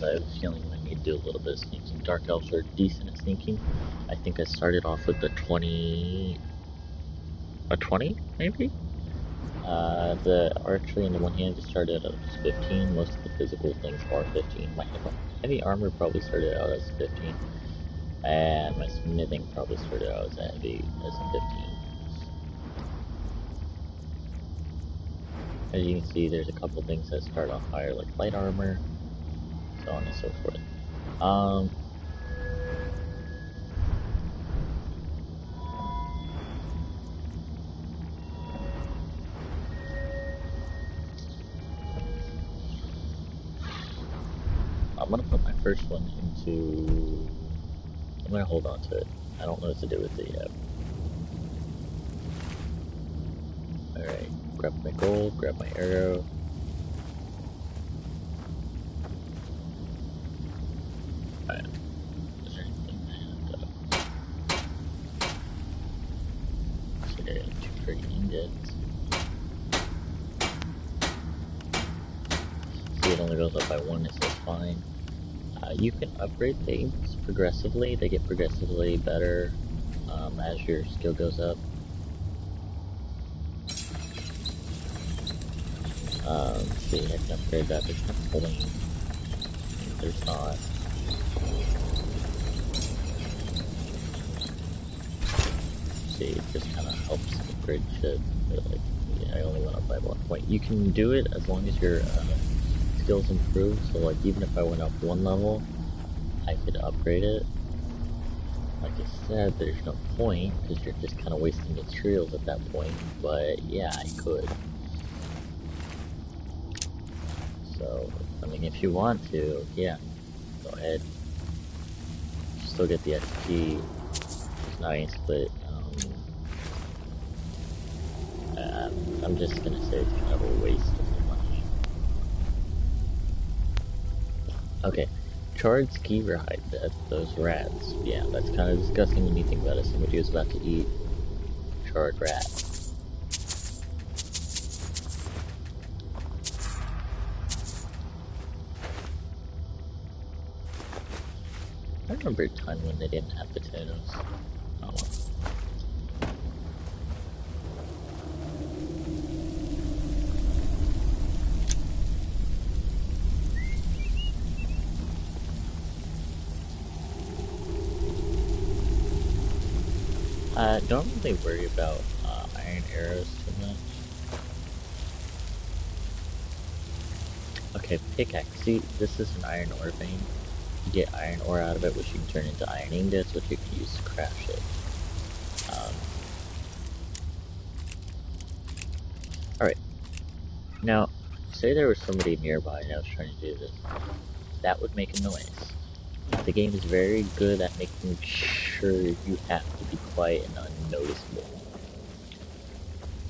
I have a feeling I need to do a little bit of sneaking. Dark Elves are decent at sneaking. I think I started off with a 20, maybe? The archery and the one hand just started out as 15. Most of the physical things are 15. My heavy armor probably started out as 15. And my smithing probably started out as heavy as 15. As you can see, there's a couple things that start off higher, like light armor, so on and so forth. I'm gonna put my first one into... I'm gonna hold on to it. I don't know what to do with it yet. Alright, grab my gold, grab my arrow. Alright. Is there anything I have to... Consider 2 free ingots. See, it only goes up by 1, it says fine. You can upgrade things progressively. They get progressively better as your skill goes up. See, I can upgrade that. There's no point. There's not. See, it just kind of helps upgrade shit. But like, yeah, I only went up by 1 point. You can do it as long as your skills improve. So like, even if I went up 1 level, I could upgrade it. Like I said, there's no point, because you're just kind of wasting materials at that point, but yeah, I could. So, I mean, if you want to, yeah, go ahead. You still get the XP, it's nice, but, I'm just gonna say it's kind of a waste of money. Okay. Charred skeever hide, those rats. Yeah, that's kind of disgusting when you think about it. Somebody was about to eat charred rat. I remember a time when they didn't have potatoes. Oh well. Don't really worry about iron arrows too much. Okay, pickaxe. See, this is an iron ore vein. You get iron ore out of it, which you can turn into iron ingots, which you can use to craft shit. Alright. Now, say there was somebody nearby and I was trying to do this. That would make a noise. The game is very good at making sure you have to be quiet and unnoticeable.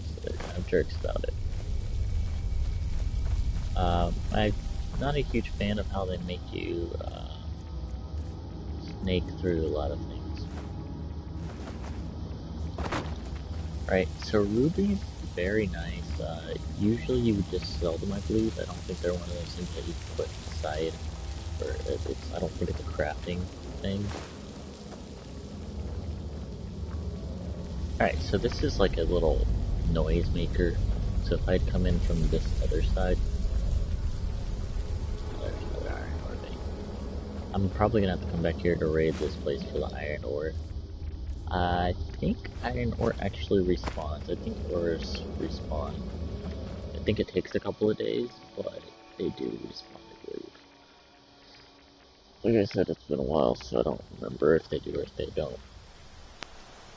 So they're kind of jerks about it. I'm not a huge fan of how they make you snake through a lot of things. Right, so rubies, very nice. Usually you would just sell them, I believe. I don't think they're one of those things that you can put inside. I don't think it's a crafting thing. Alright, so this is like a little noise maker. So if I'd come in from this other side, there's another iron ore vein. I'm probably gonna have to come back here to raid this place for the iron ore. I think iron ore actually respawns. I think ores respawn. I think it takes a couple of days, but they do respawn, I believe. Like I said, it's been a while, so I don't remember if they do or if they don't.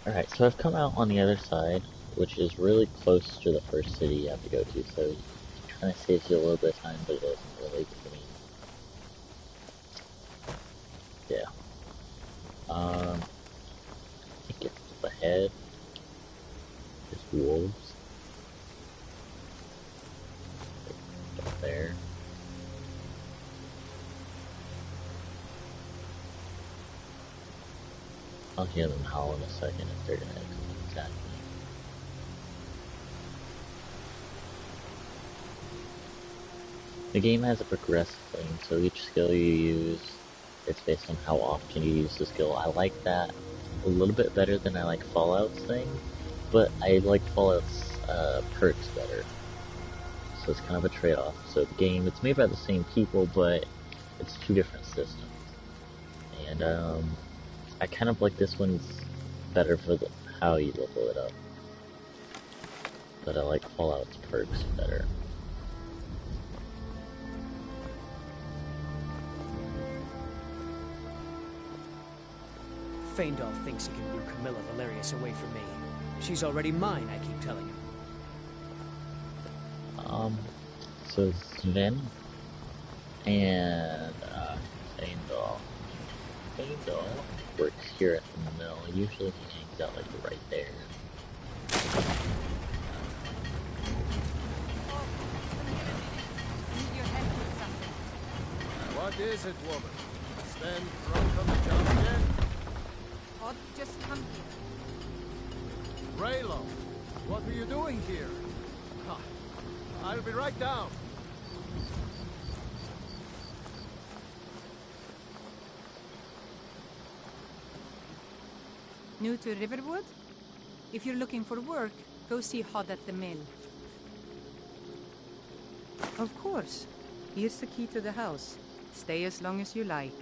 Alright, so I've come out on the other side, which is really close to the first city you have to go to, so it kind of saves you a little bit of time, but it doesn't really, I mean, yeah. I think it's up ahead. There's wolves. Up there. I'll hear them howl in a second if they're gonna attack me. The game has a progressive thing, so each skill you use, it's based on how often you use the skill. I like that a little bit better than I like Fallout's thing, but I like Fallout's perks better. So it's kind of a trade-off. So the game, it's made by the same people, but it's two different systems. And I kind of like this one's better for how you level it up. But I like Fallout's perks better. Faendal thinks he can woo Camilla Valerius away from me. She's already mine, I keep telling him. So Sven and Faendal works here at the mill. Usually he hangs out like right there. What is it, woman? Sven drunk on the job again? Odd just come here. Raylo, what are you doing here? Huh. I'll be right down. New to Riverwood? If you're looking for work, go see Hod at the mill. Of course. Here's the key to the house. Stay as long as you like.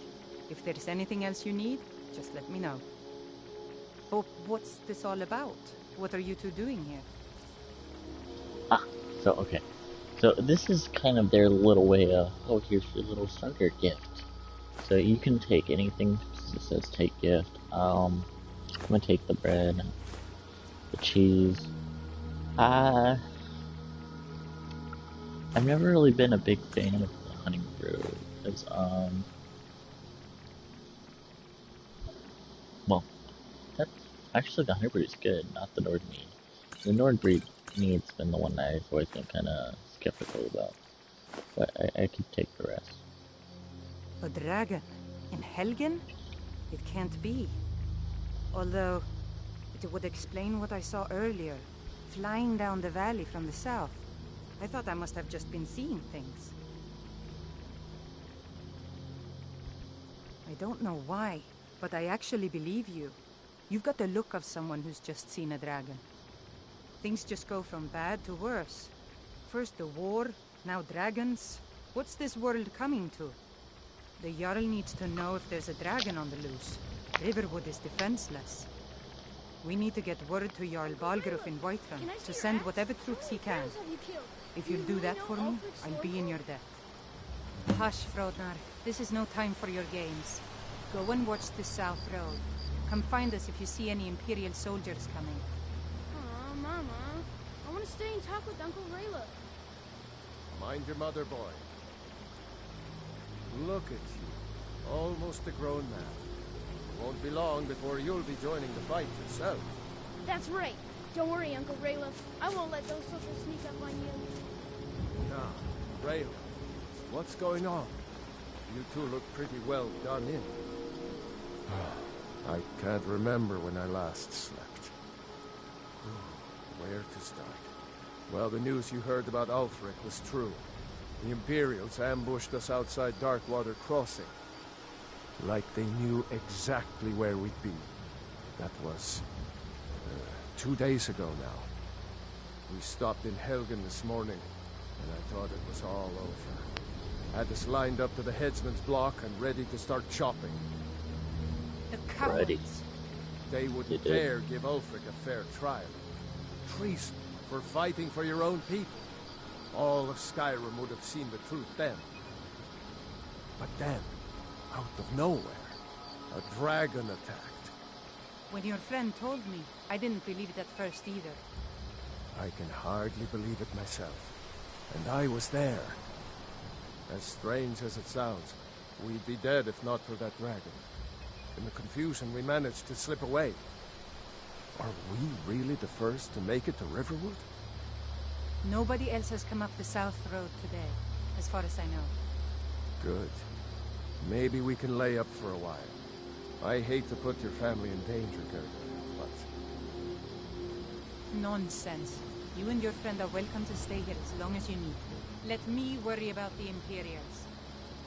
If there's anything else you need, just let me know. Oh, what's this all about? What are you two doing here? So, okay. So this is kind of their little way of, oh, here's your little starter gift. So you can take anything that says take gift. I'm gonna take the bread, the cheese. I've never really been a big fan of the honey brew. It's, well, that's actually the honey brew is good, not the Nord mead. The Nord breed mead's been the one that I've always been kind of skeptical about, but I could take the rest. A dragon? In Helgen? It can't be. Although, it would explain what I saw earlier, flying down the valley from the south. I thought I must have just been seeing things. I don't know why, but I actually believe you. You've got the look of someone who's just seen a dragon. Things just go from bad to worse. First the war, now dragons. What's this world coming to? The Jarl needs to know if there's a dragon on the loose. Riverwood is defenseless. We need to get word to Jarl Balgruuf in Whiterun to send whatever troops he can. If you'll do that for me, I'll be in your debt. Hush, Frodnar. This is no time for your games. Go and watch the South Road. Come find us if you see any Imperial soldiers coming. Aw, Mama. I want to stay and talk with Uncle Raylo. Mind your mother, boy. Look at you. Almost a grown man. Won't be long before you'll be joining the fight yourself. That's right. Don't worry, Uncle Raylo. I won't let those soldiers sneak up on you. Now, Raylo, what's going on? You two look pretty well done in. I can't remember when I last slept. Where to start? Well, the news you heard about Ulfric was true. The Imperials ambushed us outside Darkwater Crossing. Like they knew exactly where we'd be. That was 2 days ago now. We stopped in Helgen this morning, and I thought it was all over. Had us lined up to the headsman's block and ready to start chopping. The cowards. Ready. They wouldn't dare give Ulfric a fair trial. Treason for fighting for your own people. All of Skyrim would have seen the truth then. But then, out of nowhere, a dragon attacked. When your friend told me, I didn't believe it at first either. I can hardly believe it myself. And I was there. As strange as it sounds, we'd be dead if not for that dragon. In the confusion, we managed to slip away. Are we really the first to make it to Riverwood? Nobody else has come up the South Road today, as far as I know. Good. Maybe we can lay up for a while. I hate to put your family in danger, Gerda, but... Nonsense. You and your friend are welcome to stay here as long as you need. Let me worry about the Imperials.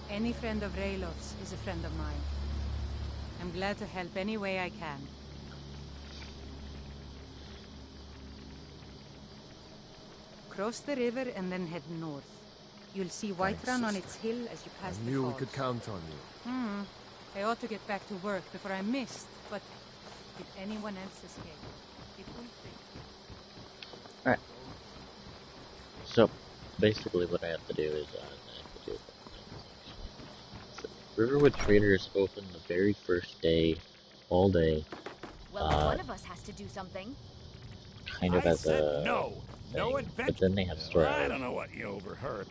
Any friend of Raylof's is a friend of mine. I'm glad to help any way I can. Cross the river and then head north. You'll see Whiterun on its hill as you pass the falls. I knew we could count on you. I ought to get back to work before I missed, but did anyone else escape? Did Ulfric? Alright. So, basically what I have to do is, so, Riverwood Traders open the very first day, all day. Well, one of us has to do something. Kind of as a no thing, adventure. but then they have story. I don't know what you overheard.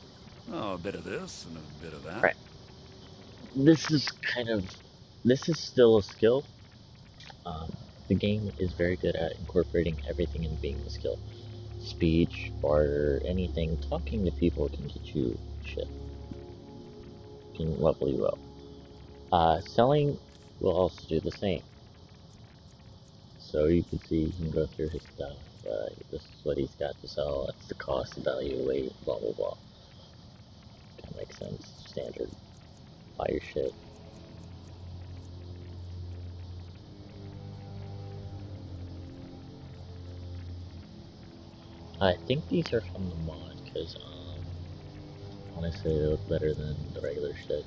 Oh, a bit of this and a bit of that. Right. This is still a skill. The game is very good at incorporating everything and being a skill. Speech, barter, anything. Talking to people can get you shit. Can level you up. Selling will also do the same. So you can see, you can go through his stuff. This is what he's got to sell. That's the cost, value, weight, blah blah blah. Kind of makes sense. Standard. Buy your shit. I think these are from the mod, because, honestly, they look better than the regular shit.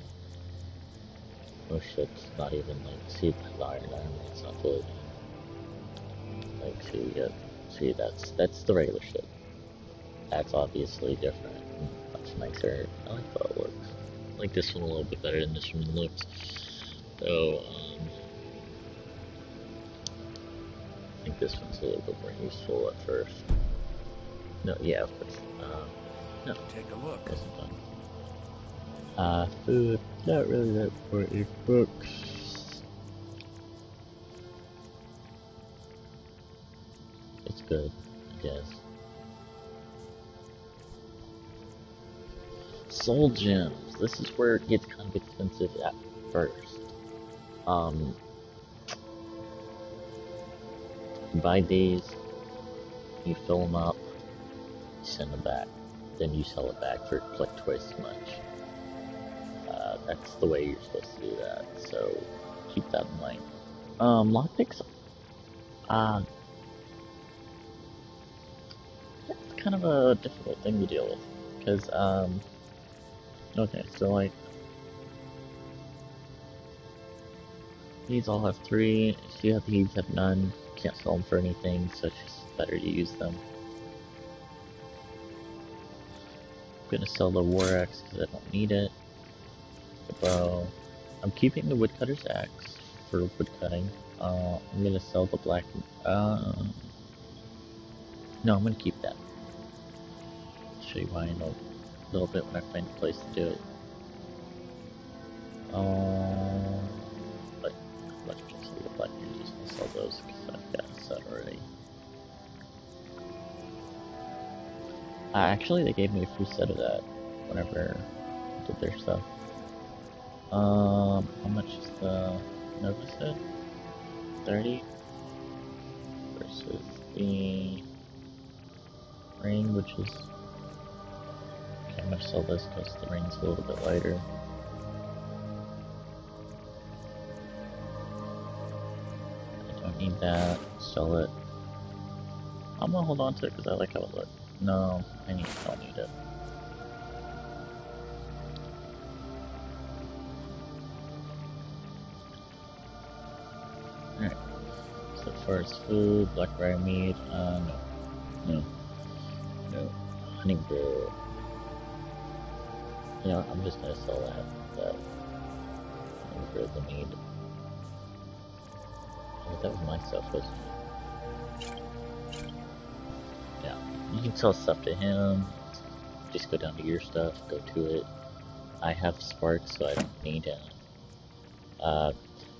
Most shit's not even, like, see, the iron it's not good. Like, see, that's the regular shit. That's obviously different, much nicer. I like how it looks. I like this one a little bit better than this one looks. So, I think this one's a little bit more useful at first. No, yeah, of course. No. Take a look. Food, not really that important. Books. It's good, I guess. Soul gems. This is where it gets kind of expensive at first. You buy these, you fill them up, send them back, then you sell it back for like twice as much. That's the way you're supposed to do that, so keep that in mind. Lockpicks, it's kind of a difficult thing to deal with, because, okay, so like, these all have 3, if you have these, have none, can't sell them for anything, so it's just better to use them. I'm gonna sell the war axe because I don't need it. The bow. I'm keeping the woodcutter's axe for woodcutting. I'm gonna sell the black. No, I'm gonna keep that. I'll show you why in a little bit when I find a place to do it. But I'm not gonna sell the black. I'm just gonna sell those because I've got a set already. Actually, they gave me a free set of that whenever I did their stuff. How much is the Nova set? 30 versus the ring, which is okay. I'm gonna sell this because the ring's a little bit lighter. I don't need that. Sell it. I'm gonna hold on to it because I like how it looks. No, I don't need it. Alright, Forest food, blackberry meat, no. Honey brew. You know, I'm just gonna sell that for the meat. Oh, that was my stuff, wasn't it? Yeah, you can sell stuff to him. Just go down to your stuff, go to it. I have sparks, so I don't need him.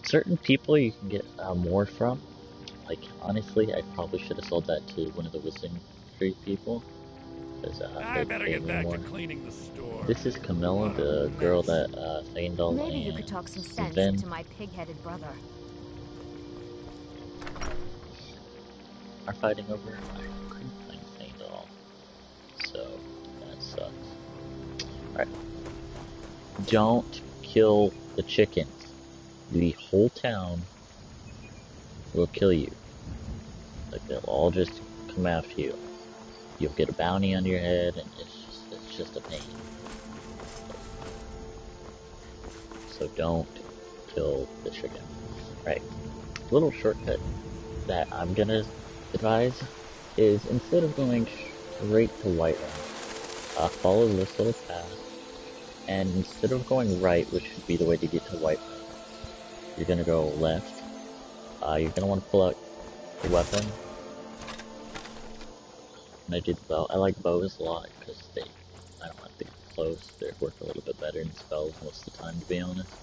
Certain people you can get more from. Like, honestly, I probably should have sold that to one of the Whistling Tree people. Because I better pay get me back more. to cleaning the store. This is Camilla, the girl that Faendal Maybe you could and talk some sense Vin into my pig-headed brother. are fighting over. I couldn't find Faendal, so that sucks. Alright. Don't kill the chickens. The whole town will kill you. Like, they'll all just come after you. You'll get a bounty on your head, and it's just a pain. So don't kill the chicken. Right. Little shortcut that I'm gonna advise is, instead of going straight to Whiterun, follow this little path, and instead of going right, which would be the way to get to Whiterun, you're gonna go left. You're gonna want to pull out your weapon. And I do the bow. I like bows a lot because I don't have to get close. They work a little bit better in spells most of the time, to be honest.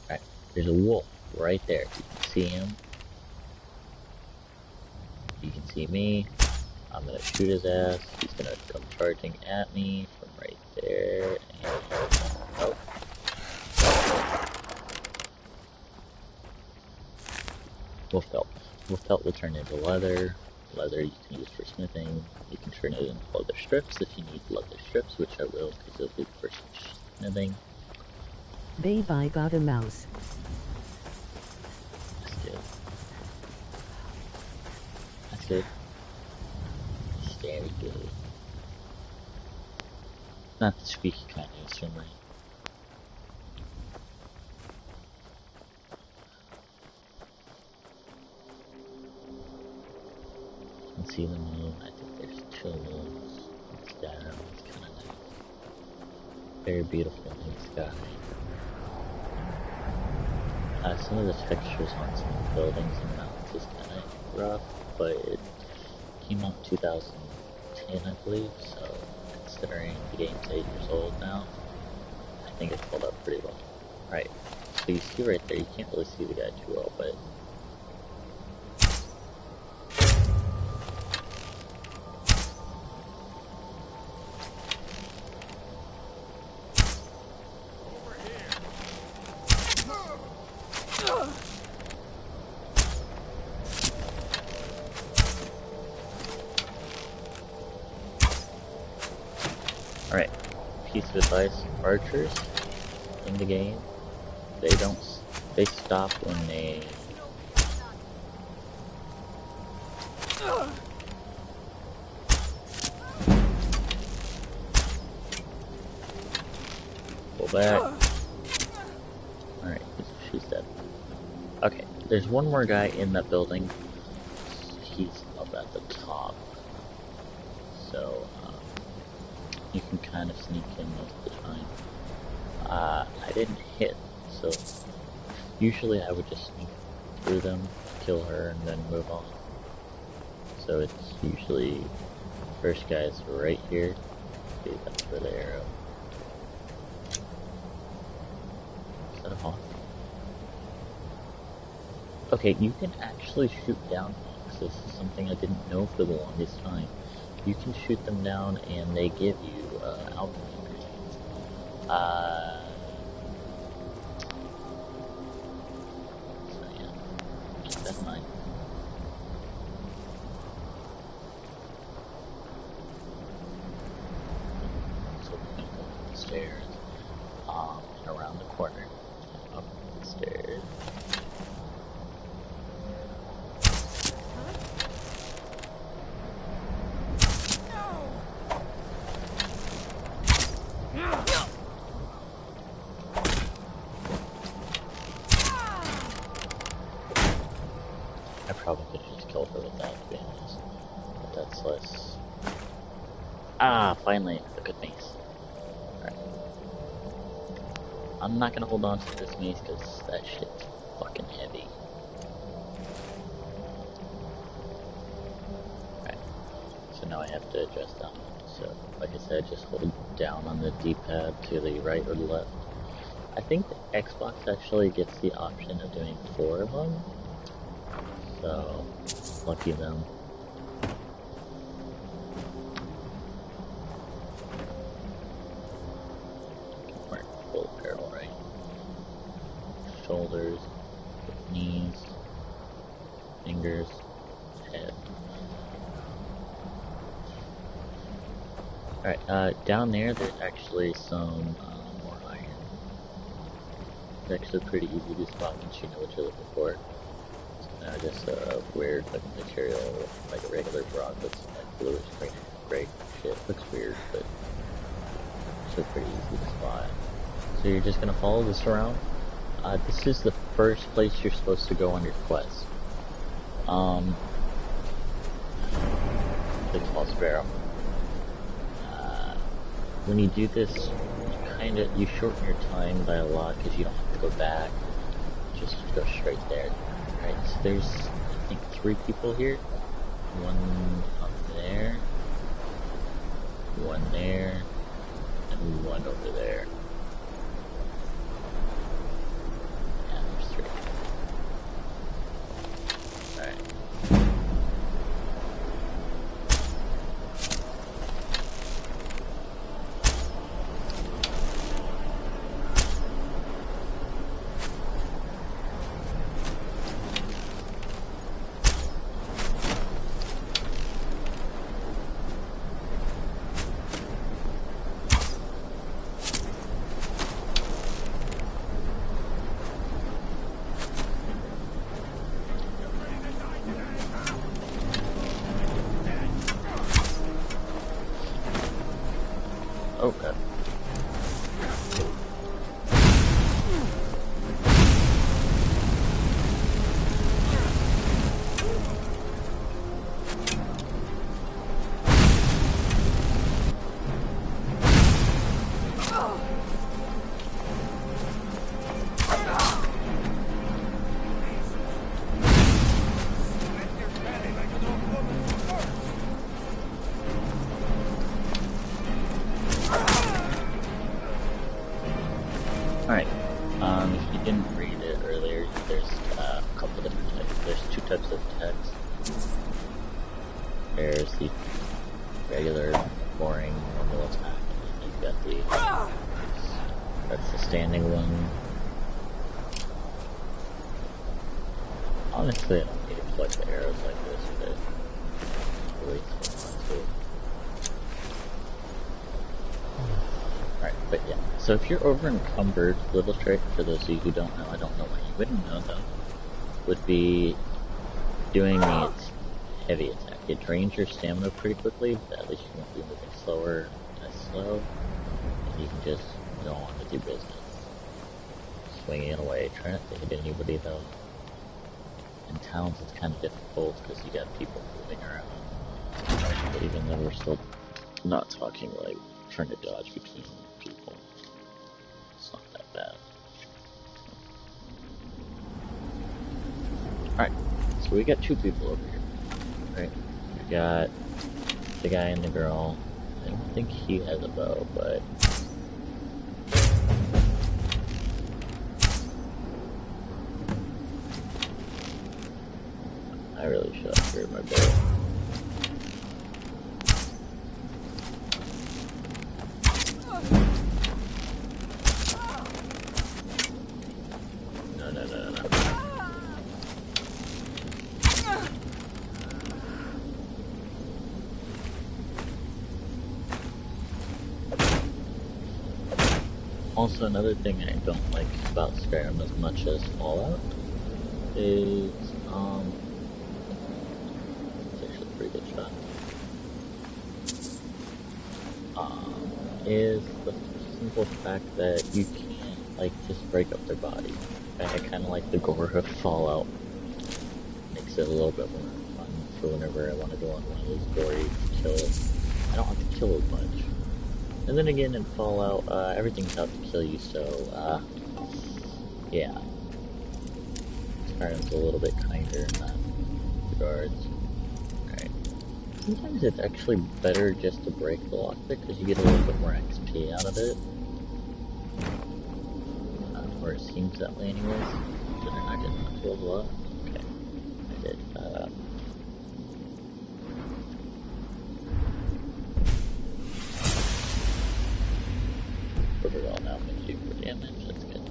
Alright, there's a wolf right there. You can see him. You can see me. I'm gonna shoot his ass. He's gonna come charging at me from right there. And oh. Wolf pelt. Wolf pelt will turn into leather. Leather you can use for smithing. You can turn it into leather strips if you need leather strips, which I will because it'll be for smithing. Babe, I got a mouse. That's good. That's good. That's very good. Not the squeaky kind of instrument. See the moon. I think there's two moons in Skyrim. It's kind of nice. Very beautiful in the sky. Some of the textures on some of the buildings and mountains is kind of rough, but it came out in 2010, I believe, so considering the game's 8 years old now, I think it's held up pretty well. Right, so you see right there, you can't really see the guy too well, but alright, piece of advice, archers in the game, they stop when they pull back. Alright, she's dead. Okay, there's one more guy in that building. He's up at the top. So, you can kind of sneak in most of the time. I didn't hit, so usually I would just sneak through them, kill her, and then move on. So it's usually first guy's right here. See, that's where the arrow. Is that a hawk? Okay, you can actually shoot down hawks. This is something I didn't know for the longest time. You can shoot them down and they give you alchemy ingredients. So yeah, keep that in mind. So we're gonna go up the stairs, and around the corner, up the stairs. to be honest. But that's less. Ah, finally, a good mace. Alright. I'm not gonna hold on to this mace because that shit's fucking heavy. Alright. So now I have to adjust down. So, like I said, just hold down on the D-pad to the right or the left. I think the Xbox actually gets the option of doing 4 of them. So, lucky them. Mark full barrel, right? Shoulders, knees, fingers, head. Alright, down there, there's actually some more iron. It's actually pretty easy to spot once you know what you're looking for. Just a weird looking material, like a regular rock that's like bluish gray shit. Looks weird, but it's pretty easy to spot. So you're just gonna follow this around. This is the first place you're supposed to go on your quest. It's called Skyrim. When you do this, you shorten your time by a lot because you don't have to go back. Just go straight there. Right, so there's, I think, 3 people here. One up there, one there, and one over there. Yeah, there's 3. Alright. Oh god. Alright, if you didn't read it earlier, there's a couple different types. There's 2 types of text. There's the regular, boring, normal attack, and you've got that's the standing one. Honestly, I don't need to collect the arrows like this, but wait for one too. Alright, but yeah. So if you're over encumbered, little trick, for those of you who don't know, I don't know why you wouldn't know though, would be doing the heavy attack. It drains your stamina pretty quickly, but at least you won't be moving slower, as slow, and you can just go on with your business. Swinging away, try not to hit anybody though. In towns it's kind of difficult because you got people moving around. But even though we're still not talking, like, trying to dodge between people. It's not that bad. Alright, so we got 2 people over here. Right? We got the guy and the girl. I don't think he has a bow, but I really should have cleared my bow. Also, another thing I don't like about Skyrim as much as Fallout is, it's actually a pretty good shot, is the simple fact that you can't, like, just break up their body. I kind of like the gore of Fallout. Makes it a little bit more fun for whenever I want to go on one of these gory kills. I don't have to kill as much. And then again, in Fallout, everything's out to kill you, so, yeah. Skyrim's a little bit kinder in that regards. Alright. Sometimes it's actually better just to break the lockpick, because you get a little bit more XP out of it. Or it seems that way anyways. Did I not get that to level up? Okay. I did. Overall now I'm going to do 4 damage, that's good.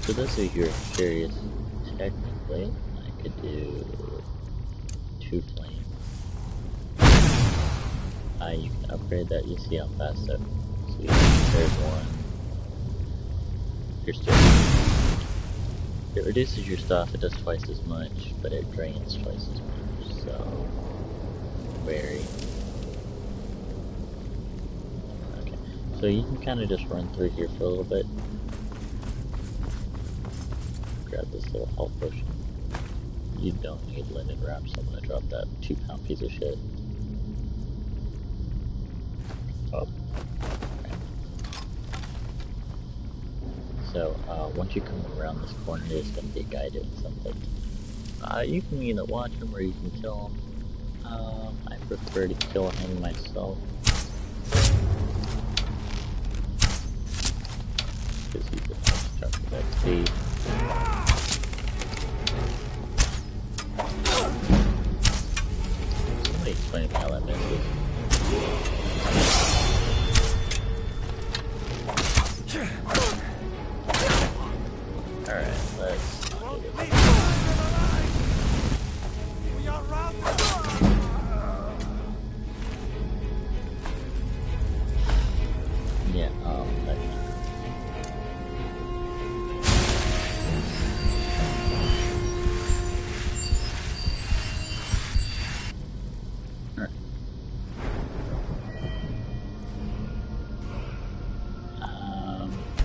For those of you who are curious, technically I could do 2 flames. You can upgrade that, you see how fast that, so there's 1, here's 2. It reduces your stuff, it does twice as much, but it drains twice as much, so, very. Okay, so you can kind of just run through here for a little bit. Grab this little health potion. You don't need linen wraps, so I'm gonna drop that 2-pound piece of shit. Oh. So, once you come around this corner, there's going to be a guy doing something. You can either watch him or you can kill him. I prefer to kill him myself. Because he's a nice chunk of XP. Somebody explain how that misses. Alright, let's do this. Yeah,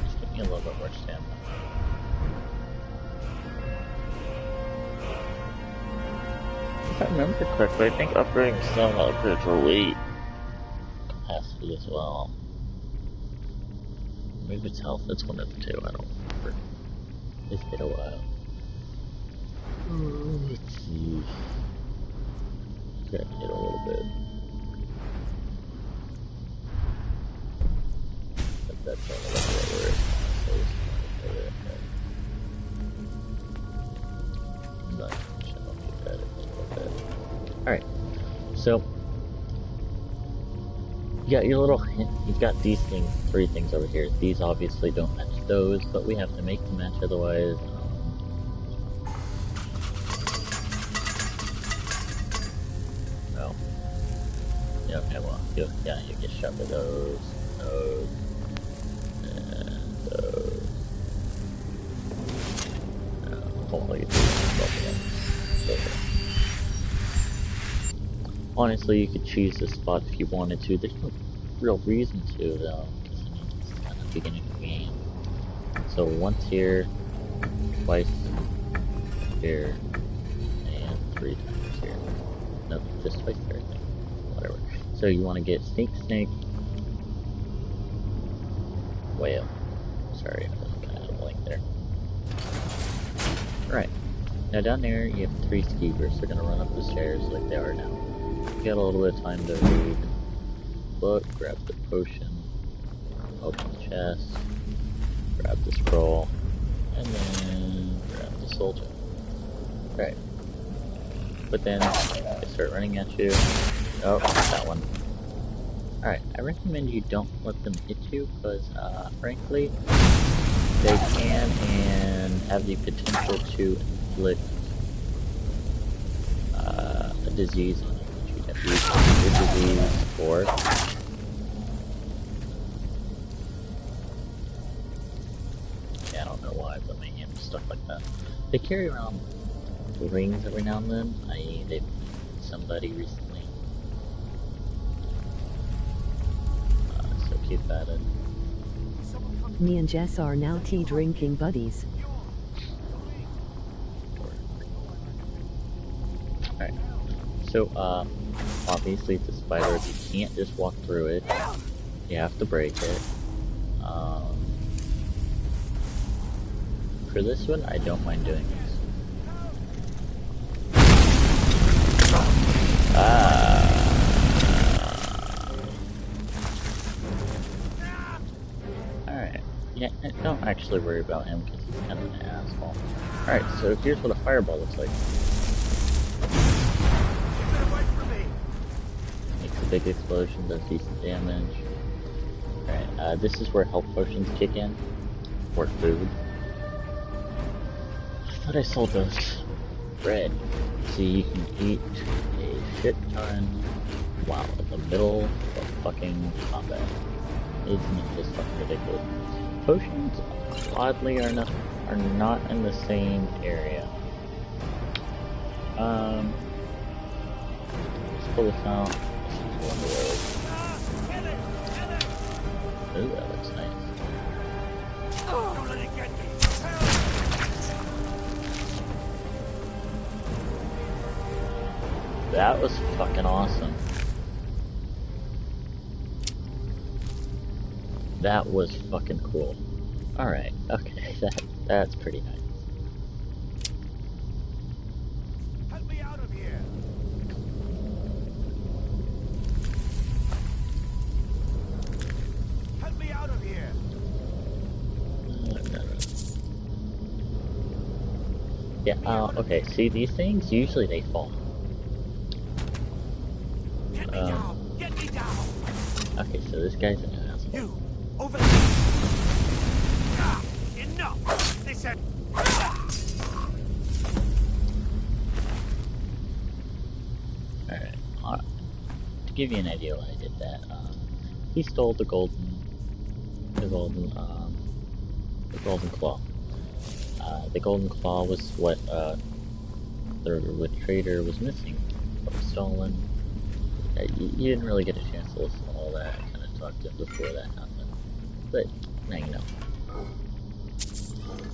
just give me a little bit more stamina. If I remember correctly, I think upgrading some upgrades for weight capacity as well. Maybe it's health, it's one of the two, I don't remember. It's been a while. Let's see. Okay, hit a little bit. But that's all the way where Alright, so you got your little hint, you've got these things, 3 things over here. These obviously don't match those, but we have to make them match, otherwise no. Yeah, okay, well, you get shot with those, and those. Hopefully you do something. Honestly, you could choose this spot if you wanted to. There's no real reason to, though, because I mean, it's kind of the beginning of the game. So once here, twice here, and 3 times here. No, just twice here, I think. Whatever. So you want to get snake, snake, whale. Sorry, I was kind of out of blank there. Alright. Now down there, you have 3 skeevers. They're going to run up the stairs like they are now. You got a little bit of time to read the book, grab the potion, open the chest, grab the scroll, and then grab the soul gem. Right. But then they start running at you. Oh, that one. Alright, I recommend you don't let them hit you, because, frankly, they can and have the potential to inflict a disease on you. Your disease or yeah, I don't know why, but mayhem, stuff like that. They carry around rings every now and then. I.e., they've somebody recently. So keep at it. Me and Jess are now tea drinking buddies. So, obviously it's a spider. You can't just walk through it. You have to break it. For this one, I don't mind doing this. Alright. Yeah, don't actually worry about him because he's kind of an asshole. Alright, so here's what a fireball looks like. Makes a big explosion, does decent damage. Alright, this is where health potions kick in. Or food. I thought I sold those. Bread. See, you can eat a shit ton while in the middle of fucking combat. Isn't it just fucking ridiculous? Potions, oddly, are not in the same area. Let's pull this out. This is one of those. Ooh, that looks nice. Don't let it get me. That was fucking awesome. That was fucking cool. Alright, okay, that's pretty nice. Help me out of here. Help me out of here. Yeah, okay, see, these things, usually they fall. Get me down. Get me down. Okay, so this guy's an asshole. You over there. Ah, enough. They said. Alright, to give you an idea why I did that, he stole the golden claw. The golden claw was what, the trader was missing. What was stolen. You didn't really get a chance to listen to all that. I kind of talked to him before that happened. But, now you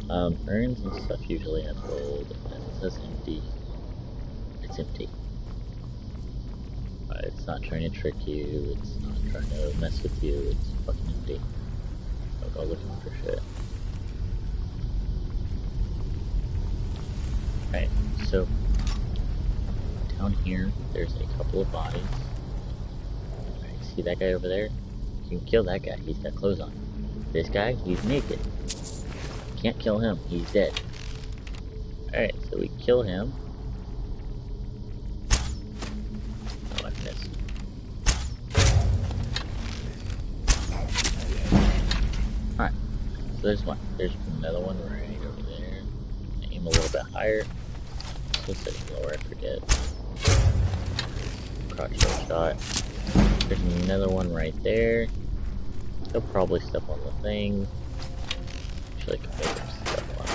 know. Urns and stuff usually have gold, and it says empty. It's empty. It's not trying to trick you, it's not trying to mess with you, it's fucking empty. Don't go looking for shit. Right, so down here, there's a couple of bodies. Right, see that guy over there? You can kill that guy, he's got clothes on. This guy, he's naked. Can't kill him, he's dead. Alright, so we kill him. Oh, I missed. Alright, so there's one. There's another one right over there. Aim a little bit higher. So setting lower, I forget. Crouch shot. There's another one right there. He'll probably step on the thing. Actually, I can make him step on it.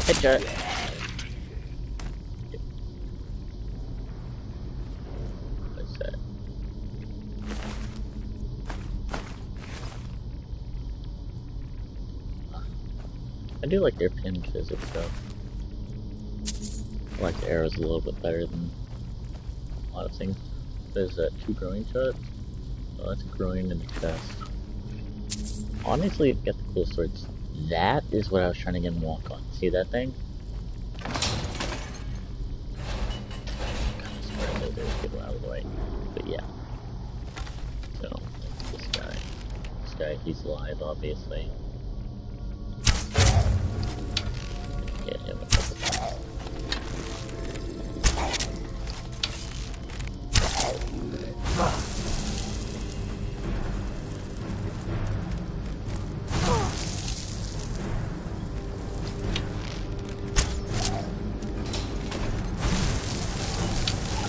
Headshot. Yep. What's that? I do like their pin physics though. I like the arrows a little bit better than a lot of things. There's 2 growing shots. Oh, that's a growing in the chest. Honestly, you've got the cool swords. That is what I was trying to get him walk on. See that thing? There's people out of the way. But yeah. So, this guy. This guy, he's alive, obviously. Get him a couple times.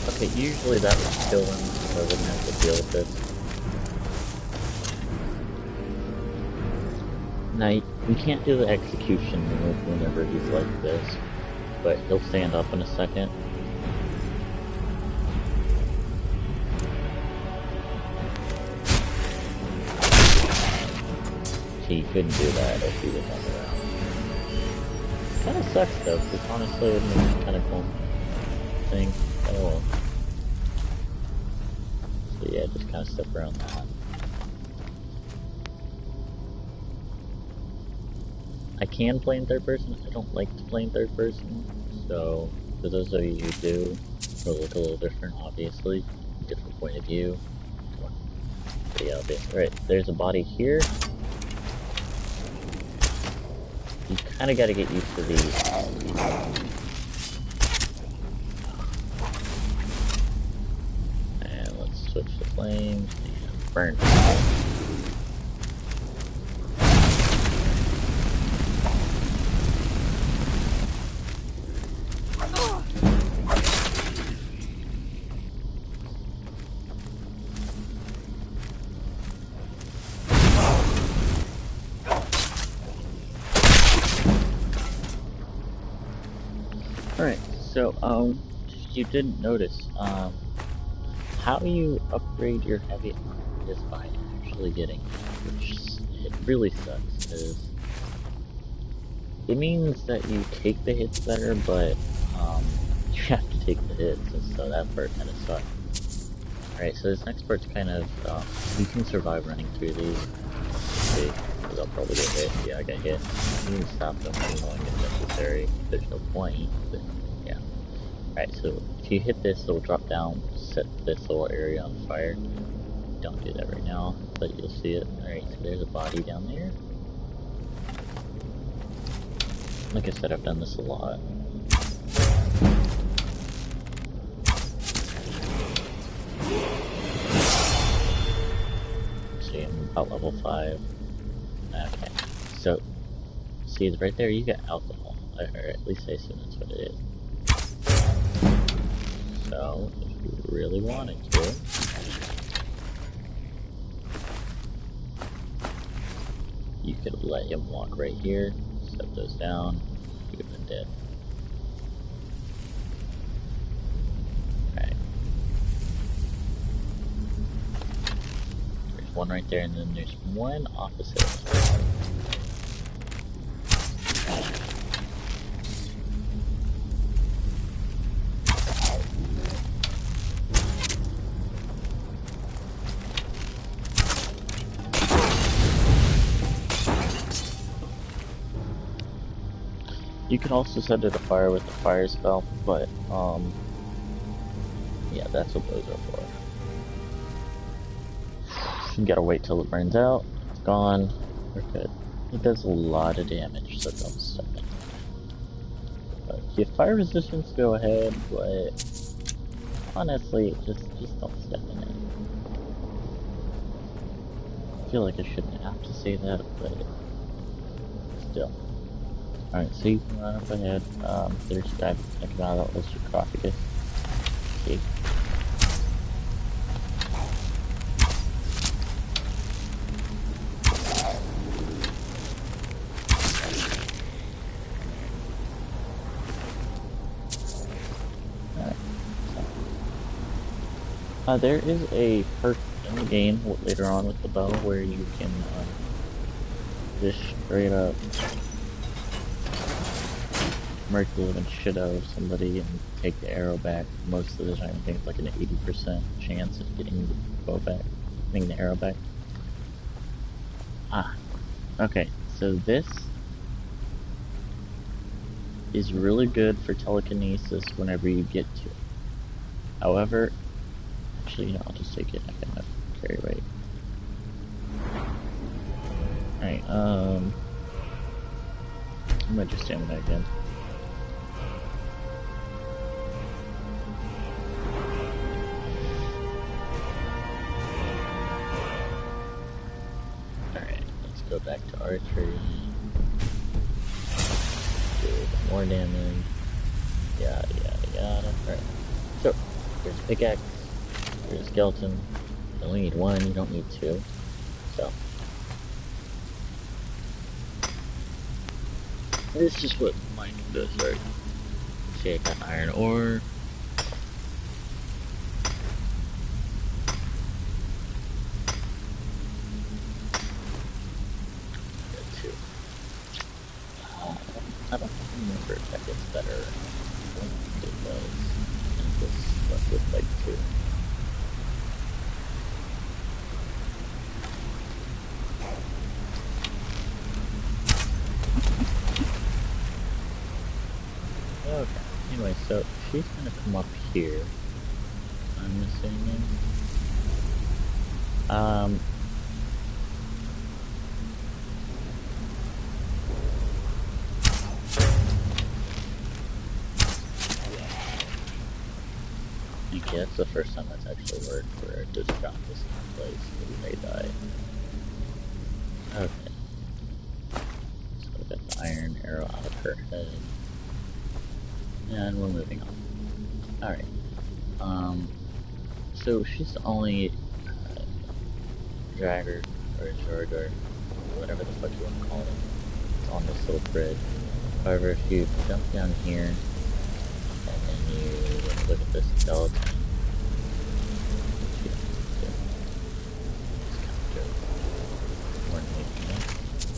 Okay, usually that would kill him, so I wouldn't have to deal with this. Now, we can't do the execution move whenever he's like this, but he'll stand up in a second. He couldn't do that if he was on the ground. kind of sucks though, because honestly it makes kind of cool thing. Oh well. So yeah, just kind of stuff around that. I can play in third person. I don't like to play in third person, so for those of you who do, it'll look a little different, obviously. Different point of view. Pretty obvious. Right, there's a body here. You kind of got to get used to these. And let's switch the flames and burn. Alright, so, you didn't notice, how you upgrade your heavy armor is by actually getting it, which it really sucks, because it means that you take the hits better, but, you have to take the hits, and so that part kind of sucks. Alright, so this next part's kind of, you can survive running through these. See, because I'll probably get hit. Yeah, I got hit. You can stop them from going if necessary. There's no point, but yeah. Alright, so if you hit this, it'll drop down, set this little area on fire. Don't do that right now, but you'll see it. Alright, so there's a body down there. Like I said, I've done this a lot. See, I'm about level 5. Okay, so, see, right there you get alcohol, or at least I assume that's what it is. So, if you really wanted to, you could let him walk right here, step those down, you would have been dead. Alright. There's one right there, and then there's one opposite. You can also set it afire with the fire spell, but, yeah, that's what those are for. You gotta wait till it burns out, it's gone, we're good. It does a lot of damage, so don't step in it. But if you have fire resistance, go ahead, but honestly, just don't step in it. I feel like I shouldn't have to say that, but still. Alright, so you can run up ahead. There's a guy that come out of that sarcophagus. See? Alright. There is a perk in the game later on with the bow where you can just straight up murk the living shit out of somebody and take the arrow back. Most of the time, I think it's like an 80% chance of getting the bow back, getting the arrow back. Okay, so this is really good for telekinesis whenever you get to it. However, actually, I'll just take it. I got enough carry weight. Alright, I might just stamina again. Go back to archery. Do more damage. Yada yada yada. Alright. So, there's a pickaxe. There's a skeleton. You only need one, you don't need two. So. This is what mining does, right? See, I got iron ore. remember if that gets better. I don't think it does. And this left with like 2. Okay. Anyway, so she's gonna come up here. I'm assuming. Yeah, that's the first time that's actually worked where it just dropped this in place and they die. Okay. So we got the iron arrow out of her head. And we're moving on. Alright. So she's the only dragger or Jord or whatever the fuck you want to call it. It's on this little bridge. However, if you jump down here and then you look at this skeleton, you don't have to do. It's kind of joke. More than anything.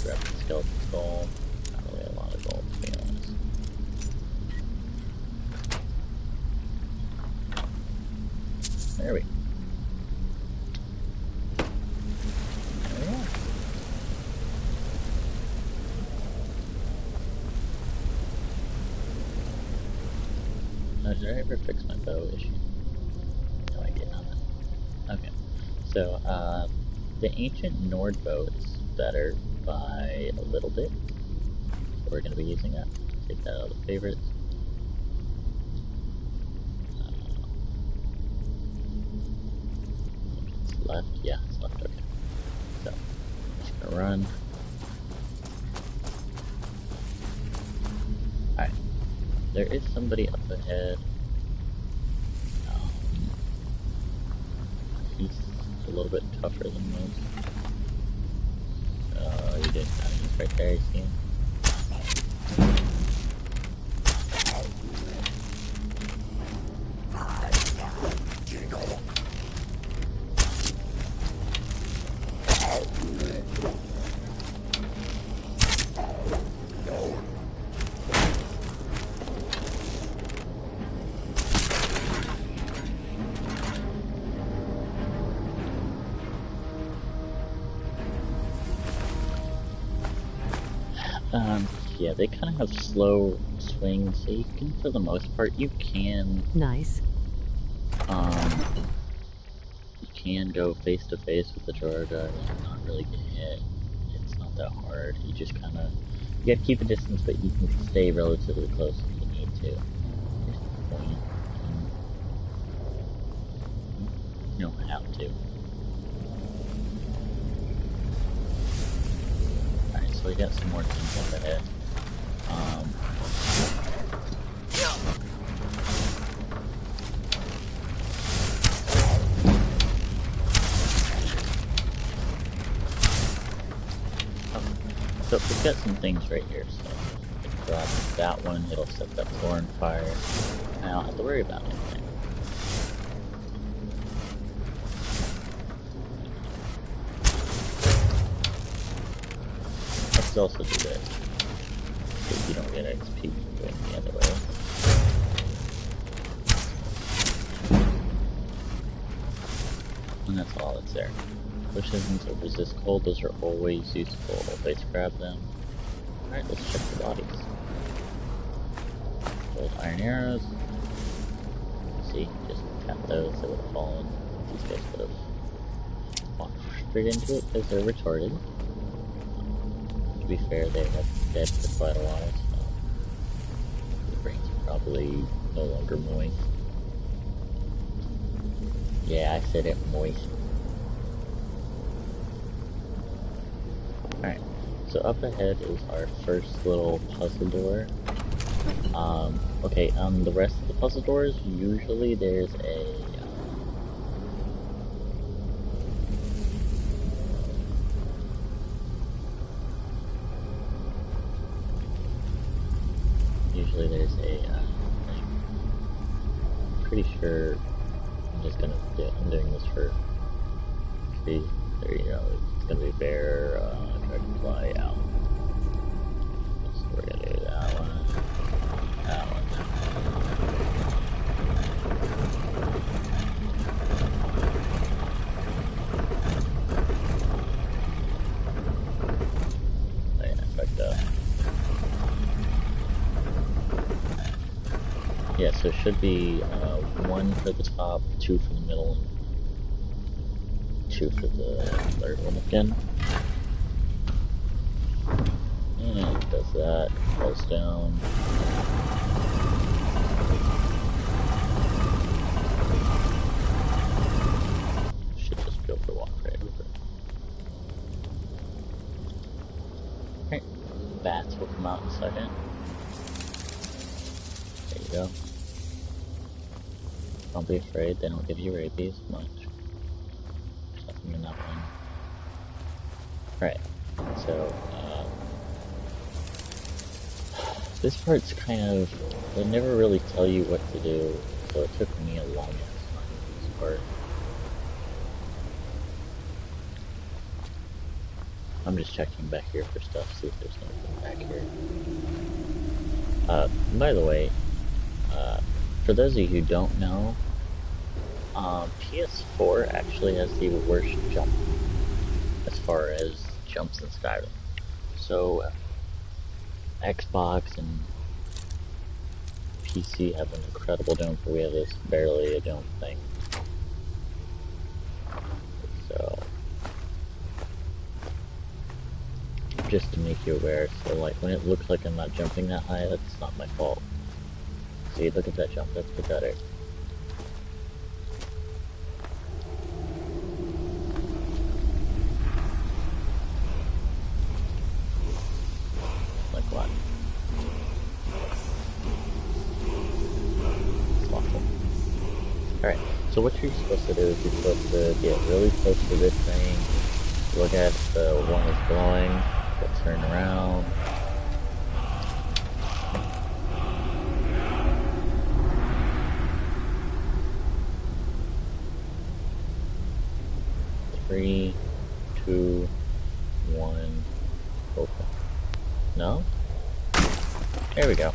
Grab the skeleton's gold. Not really a lot of gold, to be honest. There we go. There we are. Now, did I ever fix my bow issue? No, I did not. Okay. So, the ancient Nord bow is better by a little bit. So we're going to be using that. Take that out of the favorites. Left? Yeah, it's left, okay. So, just gonna run. Alright. There is somebody up ahead. He's a little bit tougher than most. Oh, you did that. He's right there, you see him? Yeah, they kind of have slow swings, so you can, for the most part, you can... Nice. You can go face to face with the Jorga and not really get hit. It's not that hard. You just kind of... You gotta keep a distance, but you can stay relatively close if you need to. Here's the point. You don't have to. Alright, so we got some more things up ahead. So we've got some things right here, so if I grab that one, it'll set that floor on fire, and I don't have to worry about anything. Let's also do this, because you don't get XP from doing the other way. And that's all that's there. Potions that resist cold, those are always useful. Always grab them. Alright, let's check the bodies. Gold iron arrows. See, just tap those, they would have fallen. These guys would have walked straight into it because they're retarded. To be fair, they have been dead for quite a while, so the brains are probably no longer moist. Yeah, I said it, moist. Alright, so up ahead is our first little puzzle door. Okay, on the rest of the puzzle doors, usually there's a... usually there's a thing. I'm pretty sure I'm just gonna do it. I'm doing this for free. There you go. It's gonna be bear, dragonfly out. So we're gonna do that one. Yeah, so it should be 1 for the top, 2 for the middle, and 2 for the third one again. And it does that, falls down. Should just be able to walk right over. Alright, bats will come out in a second. There you go. Don't be afraid, they don't give you rabies much. There's nothing to nothing. Right, so, this part's kind of, they never really tell you what to do, so it took me a long time to this part. I'm just checking back here for stuff, see if there's anything back here. By the way, for those of you who don't know, PS4 actually has the worst jump as far as jumps in Skyrim. So, Xbox and PC have an incredible jump, but we have this barely a jump thing. So, just to make you aware, so like when it looks like I'm not jumping that high, that's not my fault. See, look at that jump, that's pathetic. Like what? It's awful. Alright, so what you're supposed to do is you're supposed to get really close to this thing, look at the one that's glowing, turn around. Three, 2, 1, open. No? There we go.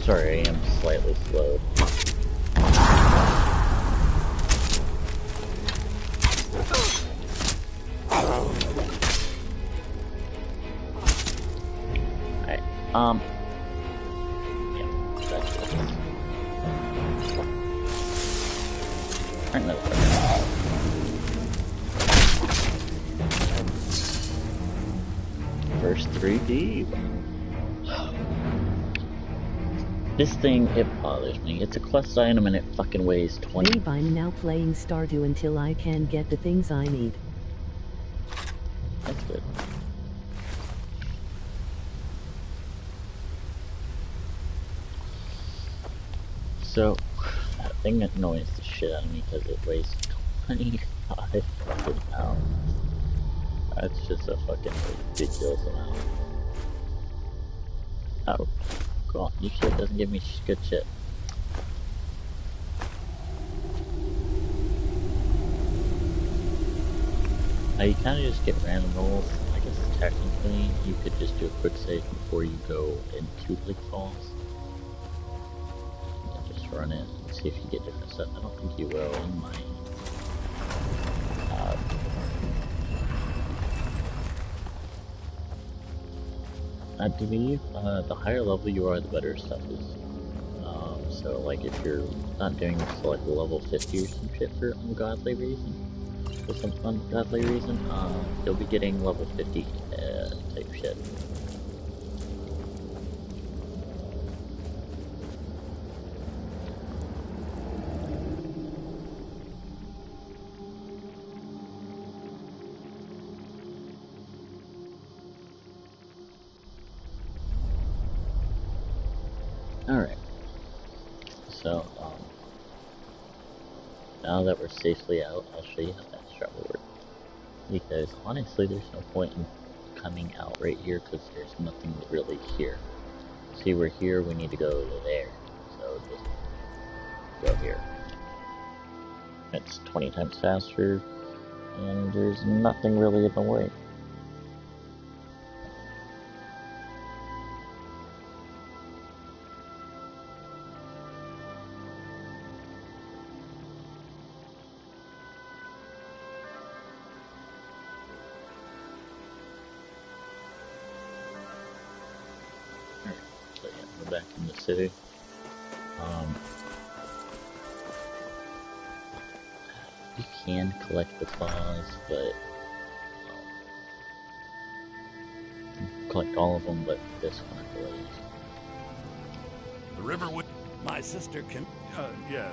Sorry, I am slightly slowed. Alright, yeah, that's it. Alright, another one. First 3D. This thing, it bothers me. It's a quest item and it fucking weighs 20. Leave, I'm now playing Stardew until I can get the things I need. That's good. So, that thing that annoys the shit out of me because it weighs 25 fucking pounds. That's just a fucking ridiculous amount. Oh, cool. You shit doesn't give me good shit. Now you kind of just get random rolls. I guess technically you could just do a quick save before you go into Bleak Falls. And just run it and see if you get different stuff. I don't think you will in mine. I believe the higher level you are, the better stuff is. So like if you're not doing this to like level 50 or some shit for ungodly reason, for some ungodly reason, you'll be getting level 50 type shit. Alright, so, now that we're safely out, I'll show you how fast travel works. Because, honestly, there's no point in coming out right here, because there's nothing really here. See, we're here, we need to go there. So, just go here. It's 20 times faster, and there's nothing really in the way. back in the city. You can collect the claws, but collect all of them, but this one I believe. The river would... My sister can... yeah,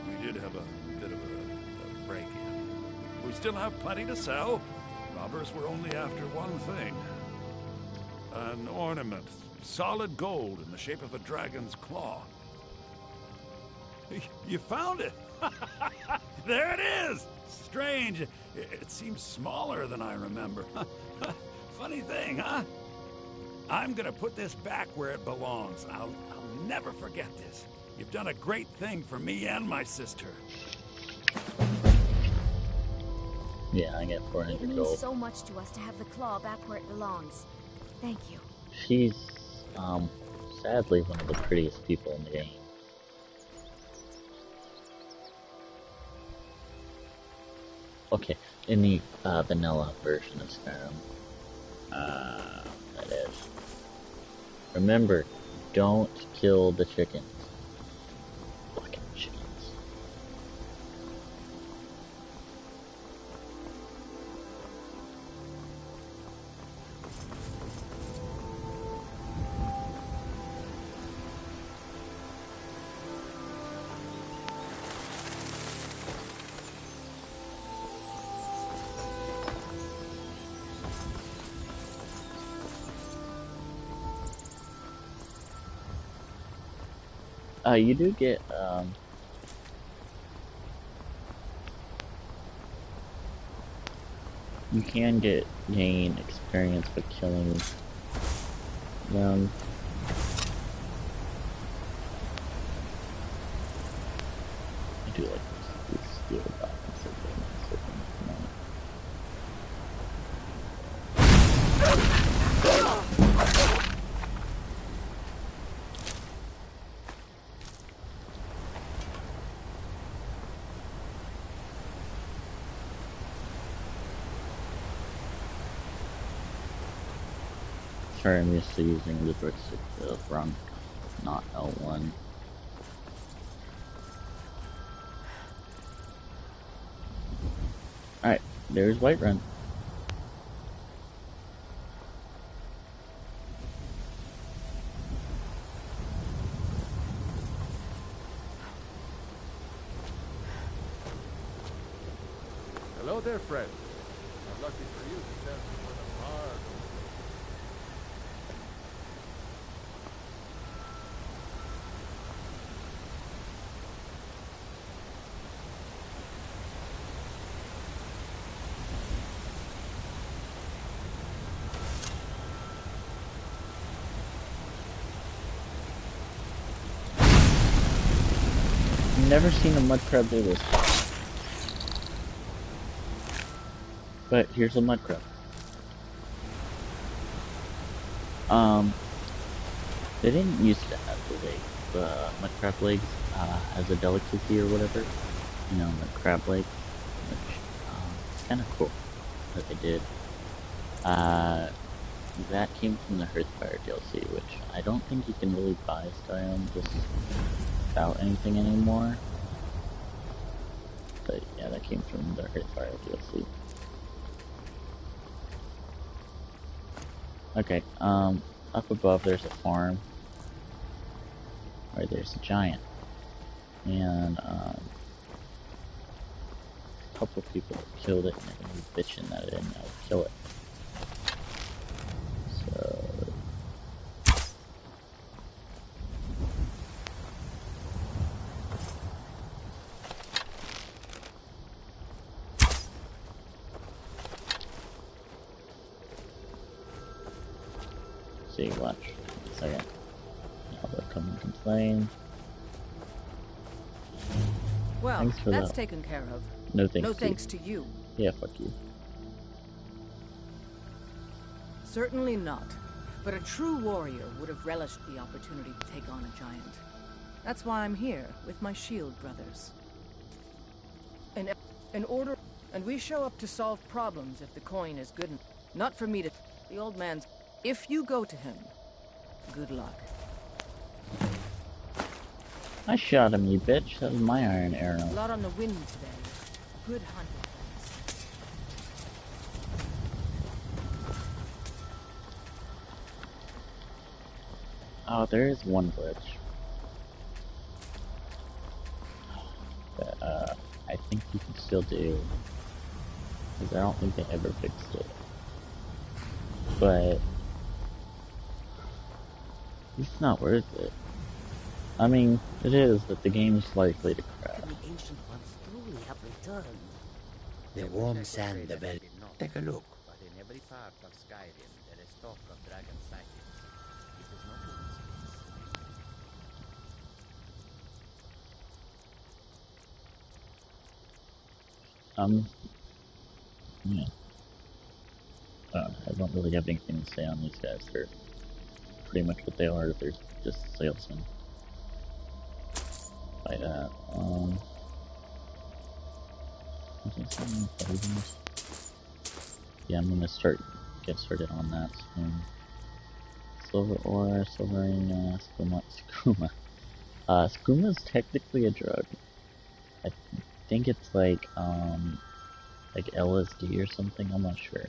we did have a bit of a break-in. We still have plenty to sell. Robbers were only after one thing. An ornament. Solid gold in the shape of a dragon's claw. You found it! There it is! Strange. It seems smaller than I remember. Funny thing, huh? I'm gonna put this back where it belongs. I'll never forget this. You've done a great thing for me and my sister. Yeah, I get 400 It means gold. so much to us to have the claw back where it belongs. Thank you. She's, sadly one of the prettiest people in the game. Okay, in the, vanilla version of Skyrim, that is. Remember, don't kill the chickens. Fucking chickens. You do get, you can gain experience for killing them. I do like these steel buttons that they mess with them. Sorry, I'm used to using the joystick front, not L1. Alright, there's Whiterun. Hello there, friend. I'm lucky for you to tell me where the hard. Never seen a mud crab do this. But here's a mud crab. They didn't used to have the mud crab legs as a delicacy or whatever. You know, the crab leg, which is kind of cool that they did. That came from the Hearthfire DLC, which I don't think you can really buy Skyrim just without anything anymore. But yeah, that came from the Hearthfire DLC. Okay, up above there's a farm where there's a giant, and a couple of people killed it, and they're gonna be bitching that I didn't know to kill it. So see, watch. A second. Now they'll come and complain. Well, Thanks for that's that. taken care of. No thanks No to thanks to you. you. Yeah, fuck you. Certainly not. But a true warrior would have relished the opportunity to take on a giant. That's why I'm here, with my shield brothers. An order... And we show up to solve problems if the coin is good enough. Not for me to... The old man's... If you go to him, good luck. I shot him, you bitch. That was my iron arrow. A lot on the wind today. Good hunting, friends. Oh, there is one glitch. That, I think you can still do. Because I don't think they ever fixed it. But it's not worth it. I mean, it is, but the game's likely to crash. The ancient ones truly have returned. The warm sand of El... Take a look. But in every part of Skyrim, there is talk of dragon sightings. It is not coincidence. Yeah. I don't really have anything to say on these guys. They're pretty much what they are. They're just salesmen. By that. Yeah, I'm gonna get started on that soon. Silver ore, silver ring, skooma. Skooma is technically a drug. I think it's like LSD or something, I'm not sure.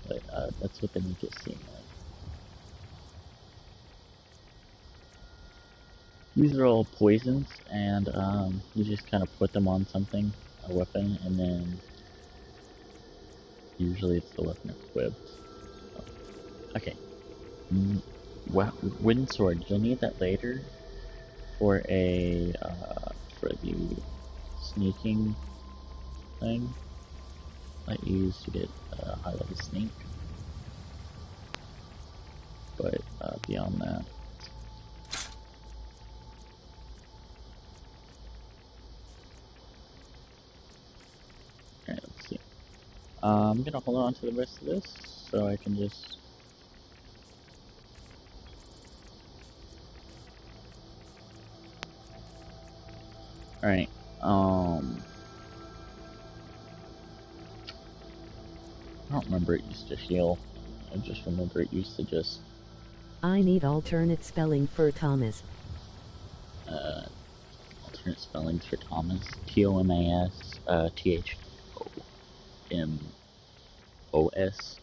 But, that's what they make it seem like. These are all poisons, and, you just kind of put them on something, a weapon, and then usually it's the weapon equipped. Okay. Wooden sword. You'll need that later for for the sneaking thing that you use to get high level sneak. But beyond that, alright, let's see. I'm gonna hold on to the rest of this so I can just. Alright, I don't remember it used to heal. I just remember it used to just... I need alternate spelling for Thomas. Alternate spellings for Thomas. Thomas, Thomos. TOMOS, THOMOS,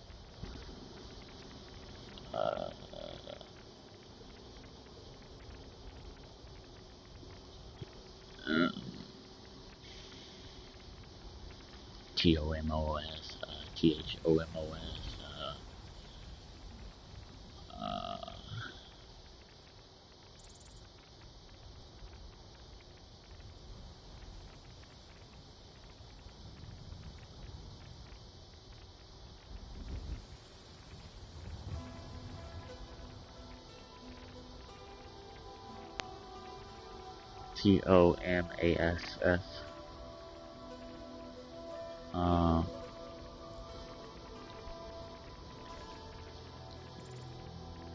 TOMASS.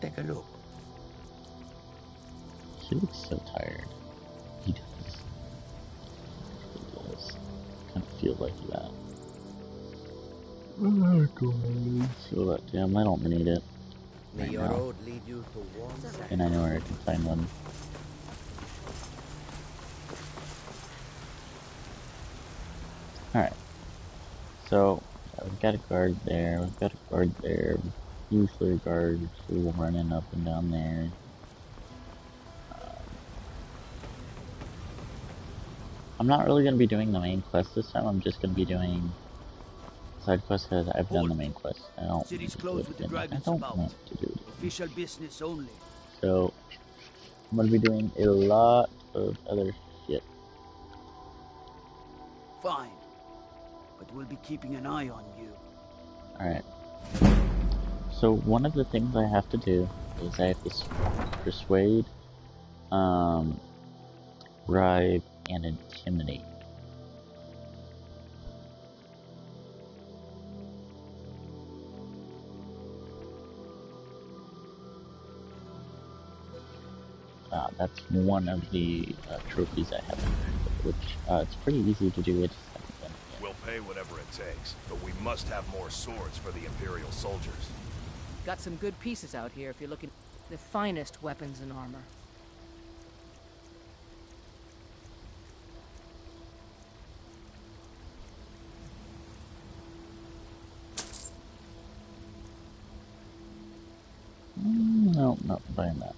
Take a look. He looks so tired. He does. He does. Kind of feel like that. Oh god. So that damn, I don't need it. May your road lead you to warm sand. And I know where I can find one. Alright. So, we've got a guard there, we've got a guard there. Usually a guard running up and down there. I'm not really going to be doing the main quest this time, I'm just going to be doing side quests because I've done the main quest. I don't City's closed with the dragons want about. to do it. Official business only. So, I'm going to be doing a lot of other shit. Fine. But we'll be keeping an eye on you. Alright. So, one of the things I have to do is I have to persuade, bribe, and intimidate. That's one of the trophies I have, which it's pretty easy to do. We'll pay whatever it takes, but we must have more swords for the Imperial soldiers. Got some good pieces out here if you're looking. The finest weapons and armor. No, not buying that.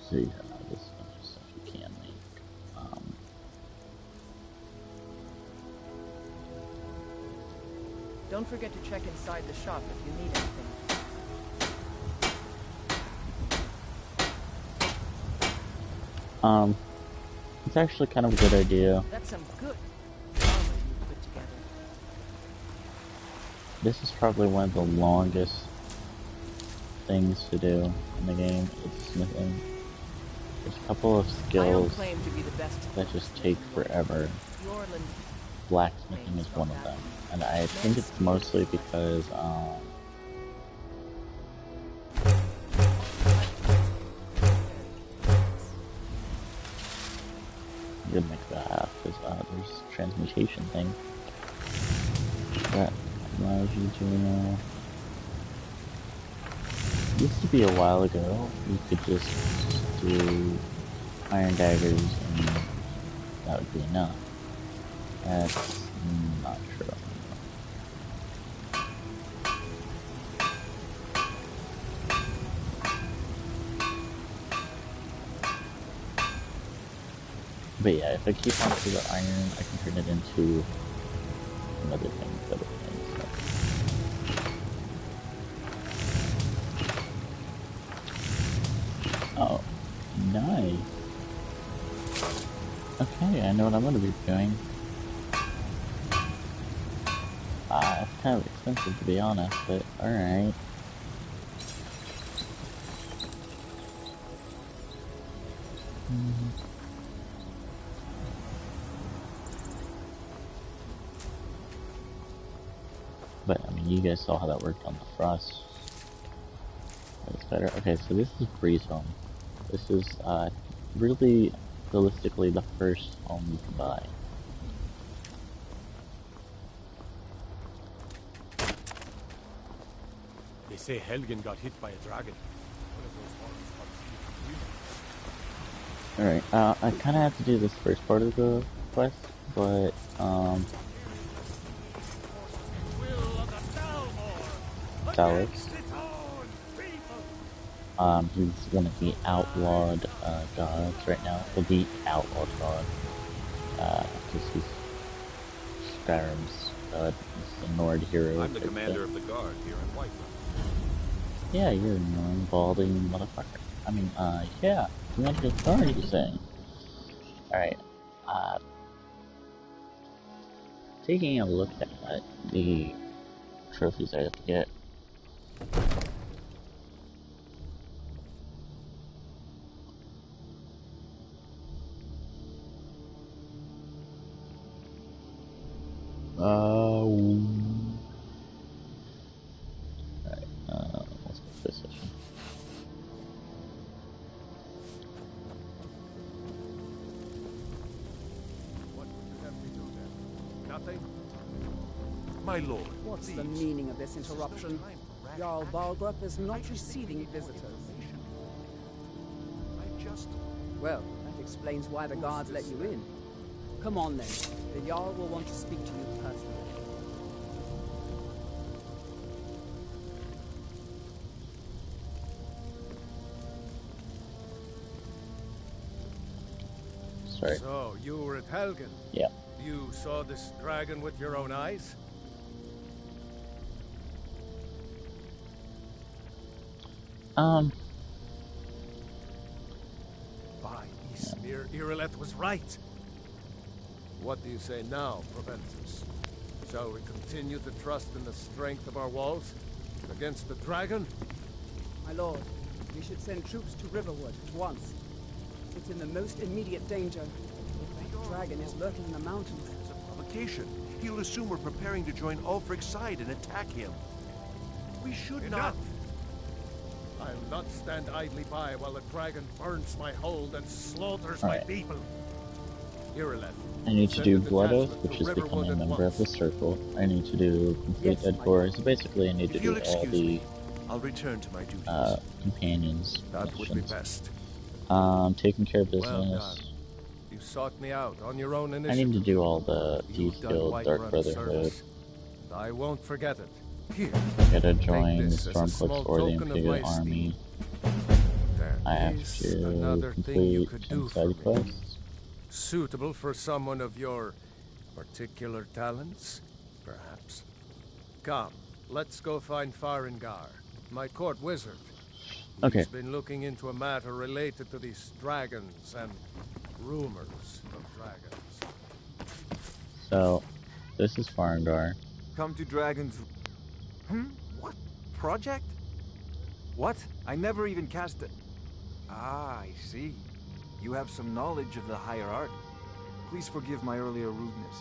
See how this bunch of stuff you can make. Don't forget to check inside the shop if you need anything. It's actually kind of a good idea. That's some good armor you put together. This is probably one of the longest things to do in the game. It's smithing. There's a couple of skills that just take forever. Blacksmithing is one of them. And I think it's mostly because, I'm gonna make that half, because, there's a transmutation thing that allows you to, used to be a while ago, you could just do iron daggers and that would be enough. That's not true. But yeah, if I keep on to the iron, I can turn it into another thing, other things. So. Oh, nice. Okay, I know what I'm gonna be doing. It's kind of expensive to be honest, but alright. But, I mean, you guys saw how that worked on the frost. That's better. Okay, so this is Breeze Home. This is, really, realistically, the first home you can buy. They say Helgen got hit by a dragon. Alright, I kinda have to do this first part of the quest, but, Dallas. He's one of the outlawed, gods right now. Well, the outlawed god. Because he's Skyrim's god. He's a Nord hero. I'm the commander of the guard here in Whiterun. Yeah, you're a annoying, balding motherfucker. I mean, yeah. Commander of the guard, you're saying. Alright, taking a look at the trophies I have to get. Let's go to this session. What would you have me do then? Nothing? My lord, what's the meaning of this interruption? Jarl Balgrup is not receiving visitors. Well, that explains why the guards let you in. Come on then. The Jarl will want to speak to you personally. Sorry. So, you were at Helgen? Yeah. You saw this dragon with your own eyes? By Ysmir, Irileth was right. What do you say now, Proventus? Shall we continue to trust in the strength of our walls against the dragon? My lord, we should send troops to Riverwood at once. It's in the most immediate danger. The dragon is lurking in the mountains. It's a provocation. He'll assume we're preparing to join Ulfric's side and attack him. We should not... I'll not stand idly by while the dragon burns my hold and slaughters my people. Irileth. I need to do Blood Oath, which is becoming a member of the Circle. I need to do Complete Dead Core, so basically I need to do all the I'll return to my duties. Companions That would be best. Taking care of business. Well done. You sought me out on your own I initiative. need to do all the You've done D-Skill Dark Whiterun a Brotherhood. service. I won't forget it. Here, I gotta join the take this as a Stormcloaks small or the token of Imperial my esteem. Army. There I have is to another thing you complete could some do for side me. quests. Suitable for someone of your particular talents, perhaps. Come, let's go find Farengar, my court wizard. Okay. He's been looking into a matter related to these dragons and rumors of dragons. So, this is Farengar. Come to Dragon's... What? Project? What? I never even cast it. Ah, I see. You have some knowledge of the higher art. Please forgive my earlier rudeness.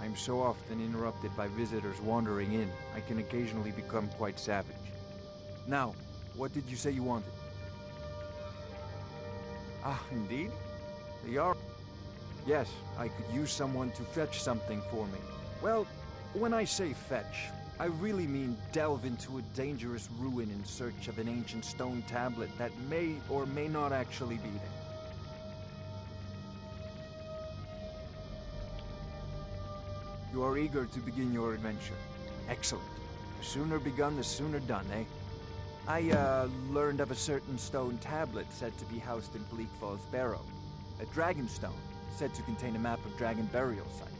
I'm so often interrupted by visitors wandering in, I can occasionally become quite savage. Now, what did you say you wanted? Ah, indeed? They are... Yes, I could use someone to fetch something for me. Well, when I say fetch, I really mean delve into a dangerous ruin in search of an ancient stone tablet that may or may not actually be there. You are eager to begin your adventure. Excellent. The sooner begun, the sooner done, eh? I, learned of a certain stone tablet said to be housed in Bleak Falls Barrow. A dragon stone, said to contain a map of dragon burial sites.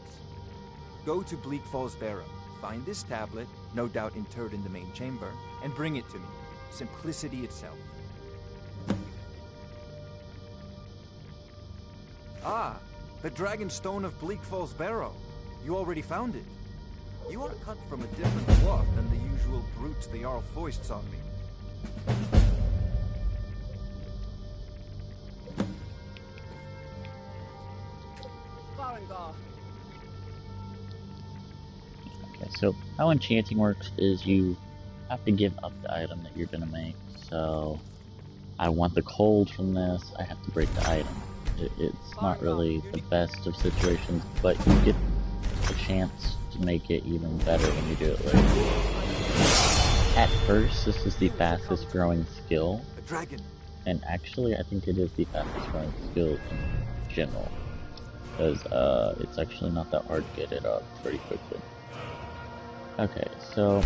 Go to Bleak Falls Barrow, find this tablet, no doubt interred in the main chamber, and bring it to me. Simplicity itself. Ah, the dragon stone of Bleak Falls Barrow. You already found it. You are cut from a different cloth than the usual brutes the Jarl foists on me. Farengar. Okay, so how enchanting works is you have to give up the item that you're gonna make. So, I want the cold from this, I have to break the item. It's not really the best of situations, but you get a chance to make it even better when you do it right. At first, this is the fastest growing skill, and actually I think it is the fastest growing skill in general, because it's actually not that hard to get it up pretty quickly. Okay, so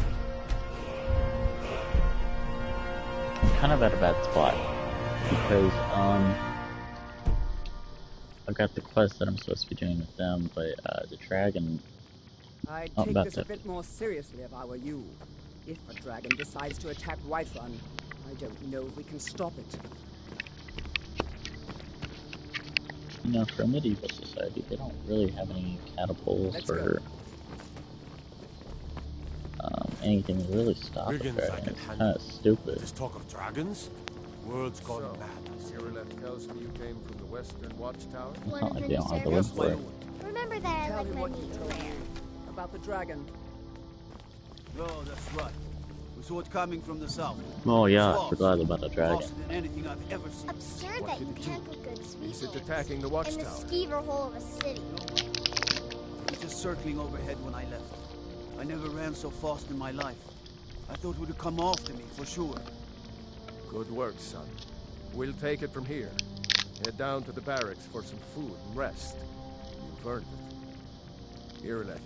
I'm kind of at a bad spot, because I got the quest that I'm supposed to be doing with them, but the dragon... I'd Oh, take about this a bit more seriously if I were you. If a dragon decides to attack Whiterun, I don't know if we can stop it. You know, for a medieval society, they don't really have any catapults or anything to really stop a dragon. It's kind of stupid. This talk of dragons? World's gone So, mad. Irileth tells me you came from the Western Watchtower? It's not like they don't have the wood for it. Remember that I Tell like him my what he meat told rare. you about the dragon. No, that's right. We saw it coming from the south. Oh yeah, I forgot about the dragon. Faster than anything I've ever seen. Absurd that you can't cook good sweet Is it beans attacking the in the Watchtower? skeever hole of a city. It was just circling overhead when I left. I never ran so fast in my life. I thought it would come after me, for sure. Good work, son. We'll take it from here. Head down to the barracks for some food and rest. You've earned it. Irileth,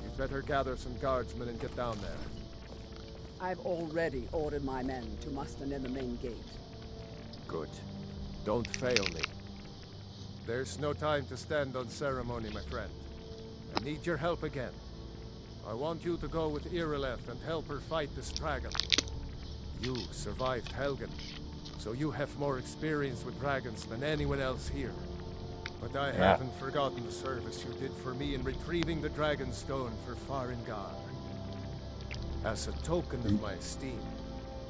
you'd better gather some guardsmen and get down there. I've already ordered my men to muster near the main gate. Good. Don't fail me. There's no time to stand on ceremony, my friend. I need your help again. I want you to go with Irileth and help her fight this dragon. You survived Helgen, so you have more experience with dragons than anyone else here. But I haven't forgotten the service you did for me in retrieving the dragon stone for Farengar. As a token of my esteem,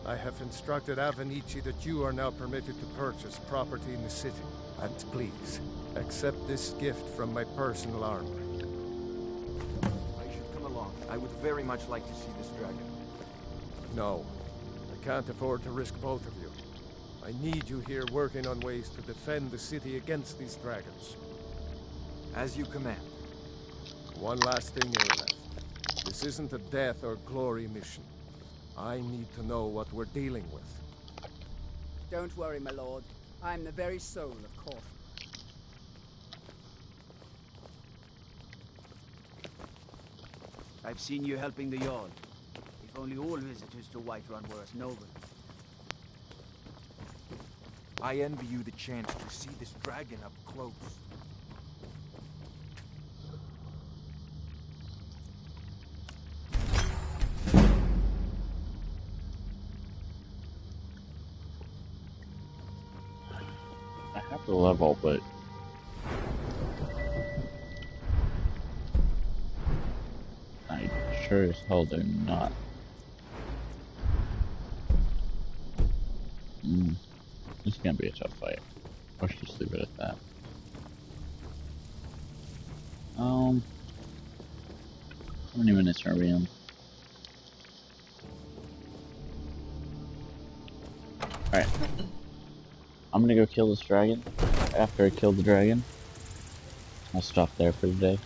I have instructed Avenici that you are now permitted to purchase property in the city. And please, accept this gift from my personal armory. I should come along. I would very much like to see this dragon. No, I can't afford to risk both of you. I need you here working on ways to defend the city against these dragons. As you command. One last thing, Irileth. This isn't a death or glory mission. I need to know what we're dealing with. Don't worry, my lord. I'm the very soul of caution. I've seen you helping the Jarl. If only all visitors to Whiterun were as noble. I envy you the chance to see this dragon up close. I have the level, but I sure as hell do not. It's gonna be a tough fight. Let's just leave it at that. How many minutes are we in? Alright. I'm gonna go kill this dragon. After I kill the dragon, I'll stop there for the day.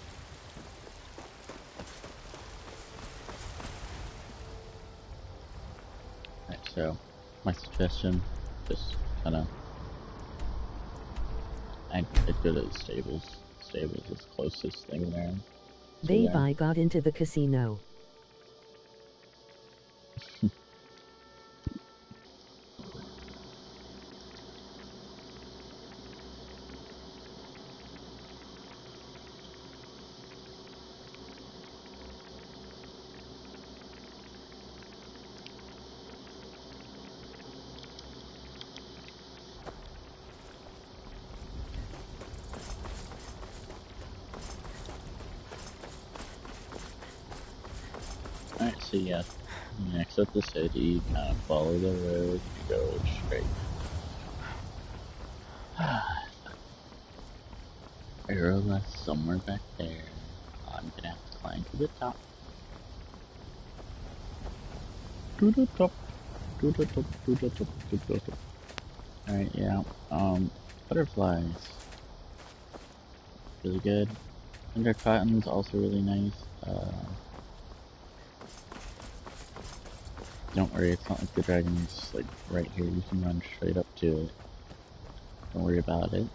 Alright, so my suggestion, just kinda I'd go to the stables. Stables is the closest thing there. So Babe, I got into the casino. Alright, so yeah, next up the city, you kind of follow the road, you go straight. Arrowless somewhere back there. I'm gonna have to climb to the top. To the top. To the top, to the top, to the top. Alright, yeah, butterflies. Really good. Under cotton's also really nice. Don't worry, it's not like the dragon's like right here. You can run straight up to it. Don't worry about it.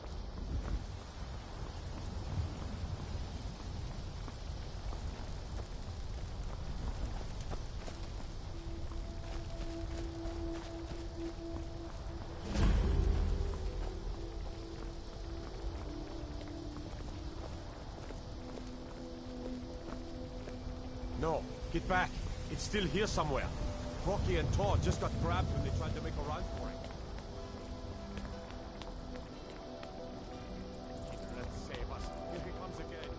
No, get back. It's still here somewhere. Rocky and Todd just got grabbed when they tried to make a run for it. Let's save us. Here he comes again.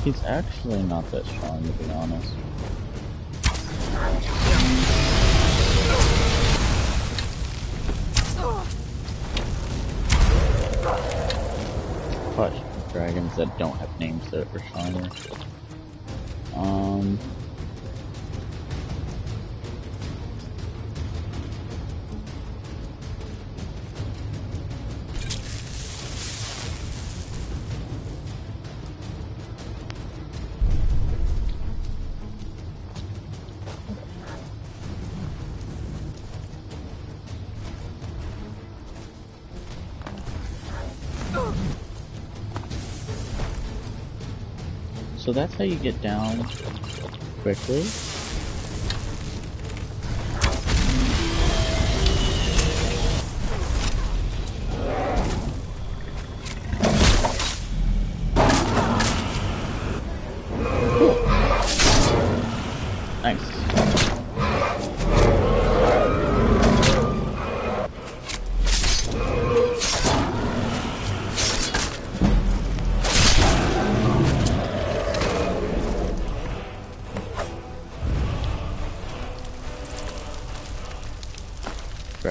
He's actually not that strong, to be honest. But dragons that don't have names that are stronger. So that's how you get down quickly.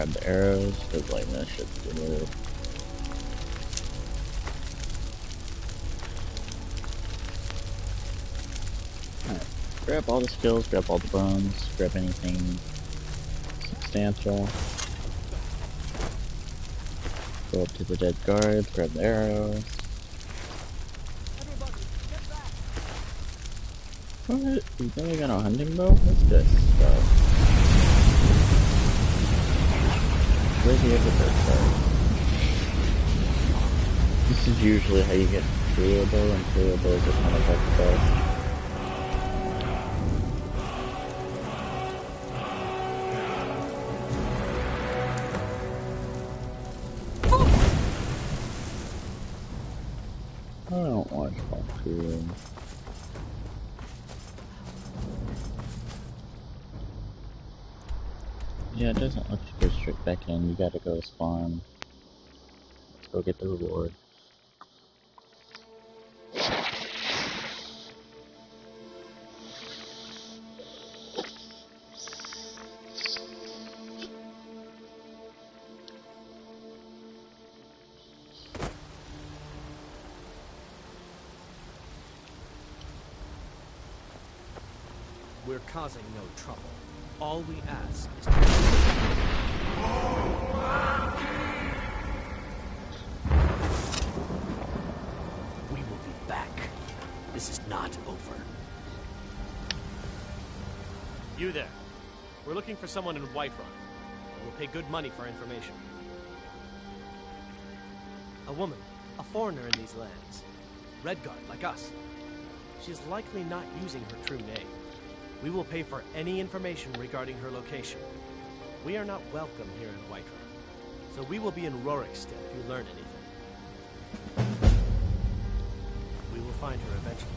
grab the arrows, because like that shit's the move. Alright, grab all the skills, grab all the bones, grab anything substantial. Go up to the dead guards, grab the arrows. What? You really got a hunting bow? What's this stuff? Where's the other bird start? This is usually how you get trio bow, and trio bows are kind of like the best. I don't want to talk to you. Yeah, it doesn't let you go straight back in. You gotta go spawn. Let's go get the reward. We're causing no trouble. All we ask is to... We will be back. This is not over. You there. We're looking for someone in Whiterun. We'll pay good money for information. A woman, a foreigner in these lands. Redguard, like us. She's likely not using her true name. We will pay for any information regarding her location. We are not welcome here in Whiterun, so we will be in Rorikstead if you learn anything. We will find her eventually.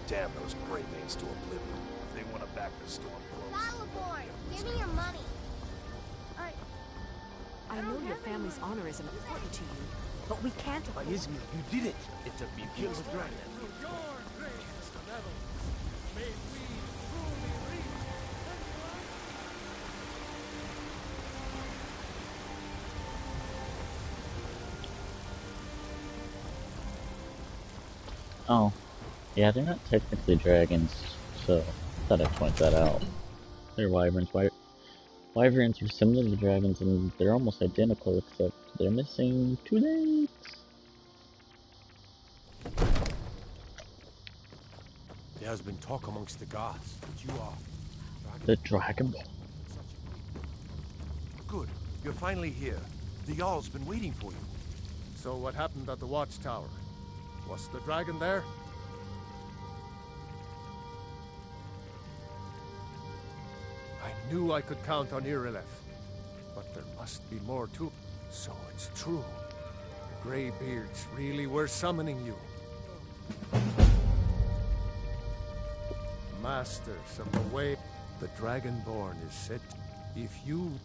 Damn those Greymanes to oblivion. If they want to back the storm close. Battleborn, give me your money. I know your family's honor is important to you, but we can't. Izmi, you did it. It's a You killed the dragon. Oh. Yeah, they're not technically dragons, so I thought I'd point that out. They're wyverns. Wyverns are similar to dragons, and they're almost identical, except they're missing 2 legs. There has been talk amongst the gods that you are... The dragon. Good. You're finally here. The Jarl's been waiting for you. So what happened at the watchtower? Was the dragon there? I knew I could count on Irileth, but there must be more to it. So it's true. The Greybeards really were summoning you. Masters of the way, the Dragonborn is said. If you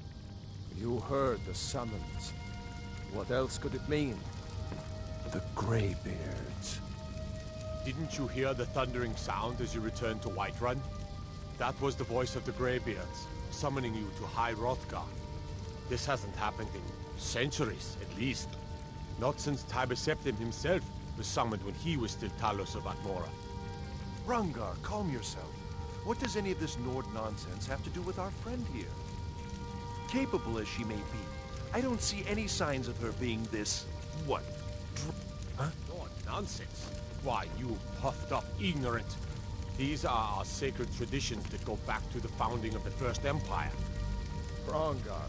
heard the summons, what else could it mean? The Greybeards. Didn't you hear the thundering sound as you returned to Whiterun? That was the voice of the Greybeards, summoning you to High Hrothgar. This hasn't happened in centuries, at least. Not since Tiber Septim himself was summoned when he was still Talos of Atmora. Rangar, calm yourself. What does any of this Nord nonsense have to do with our friend here? Capable as she may be, I don't see any signs of her being this... what? Huh? Nord nonsense? Why, you puffed up ignorant. These are our sacred traditions that go back to the founding of the First Empire. Rangar,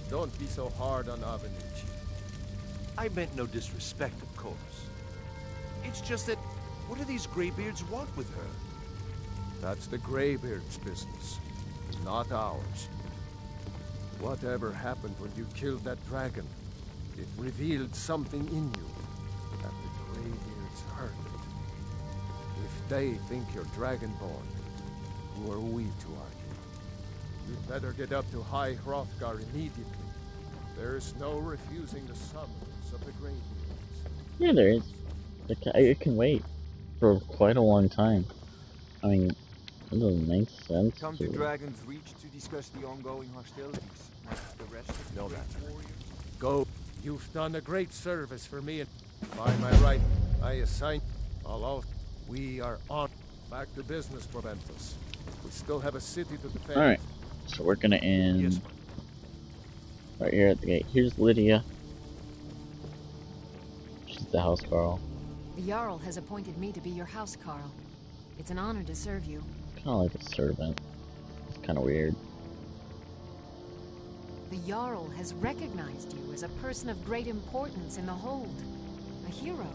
don't be so hard on Avenucci. I meant no disrespect, of course. It's just that, what do these Greybeards want with her? That's the Greybeards' business, not ours. Whatever happened when you killed that dragon, it revealed something in you that the Greybeards heard. If they think you're Dragonborn, who are we to argue? You'd better get up to High Hrothgar immediately. There is no refusing the summons of the Greybeards. Yeah, there is. It can wait for quite a long time. I mean, it doesn't make sense. Come to Dragon's Reach to discuss the ongoing hostilities. The rest of No the matter. warriors. Go. You've done a great service for me, and by my right, I assign all. We are on. Back to business, Proventus. We still have a city to defend. Alright, so we're gonna end right here at the gate. Here's Lydia. She's the house girl. The Jarl has appointed me to be your house Carl. It's an honor to serve you. Kinda like a servant. It's kinda weird. The Jarl has recognized you as a person of great importance in the Hold. A hero.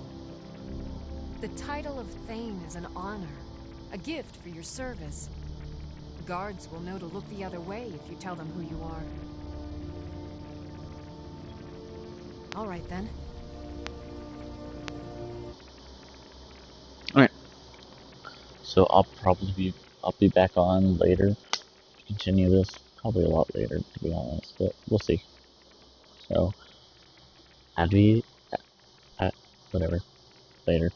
The title of Thane is an honor. A gift for your service. Guards will know to look the other way if you tell them who you are. All right then. Alright. So I'll be back on later to continue this. Probably a lot later, to be honest, but we'll see. So, whatever. Later.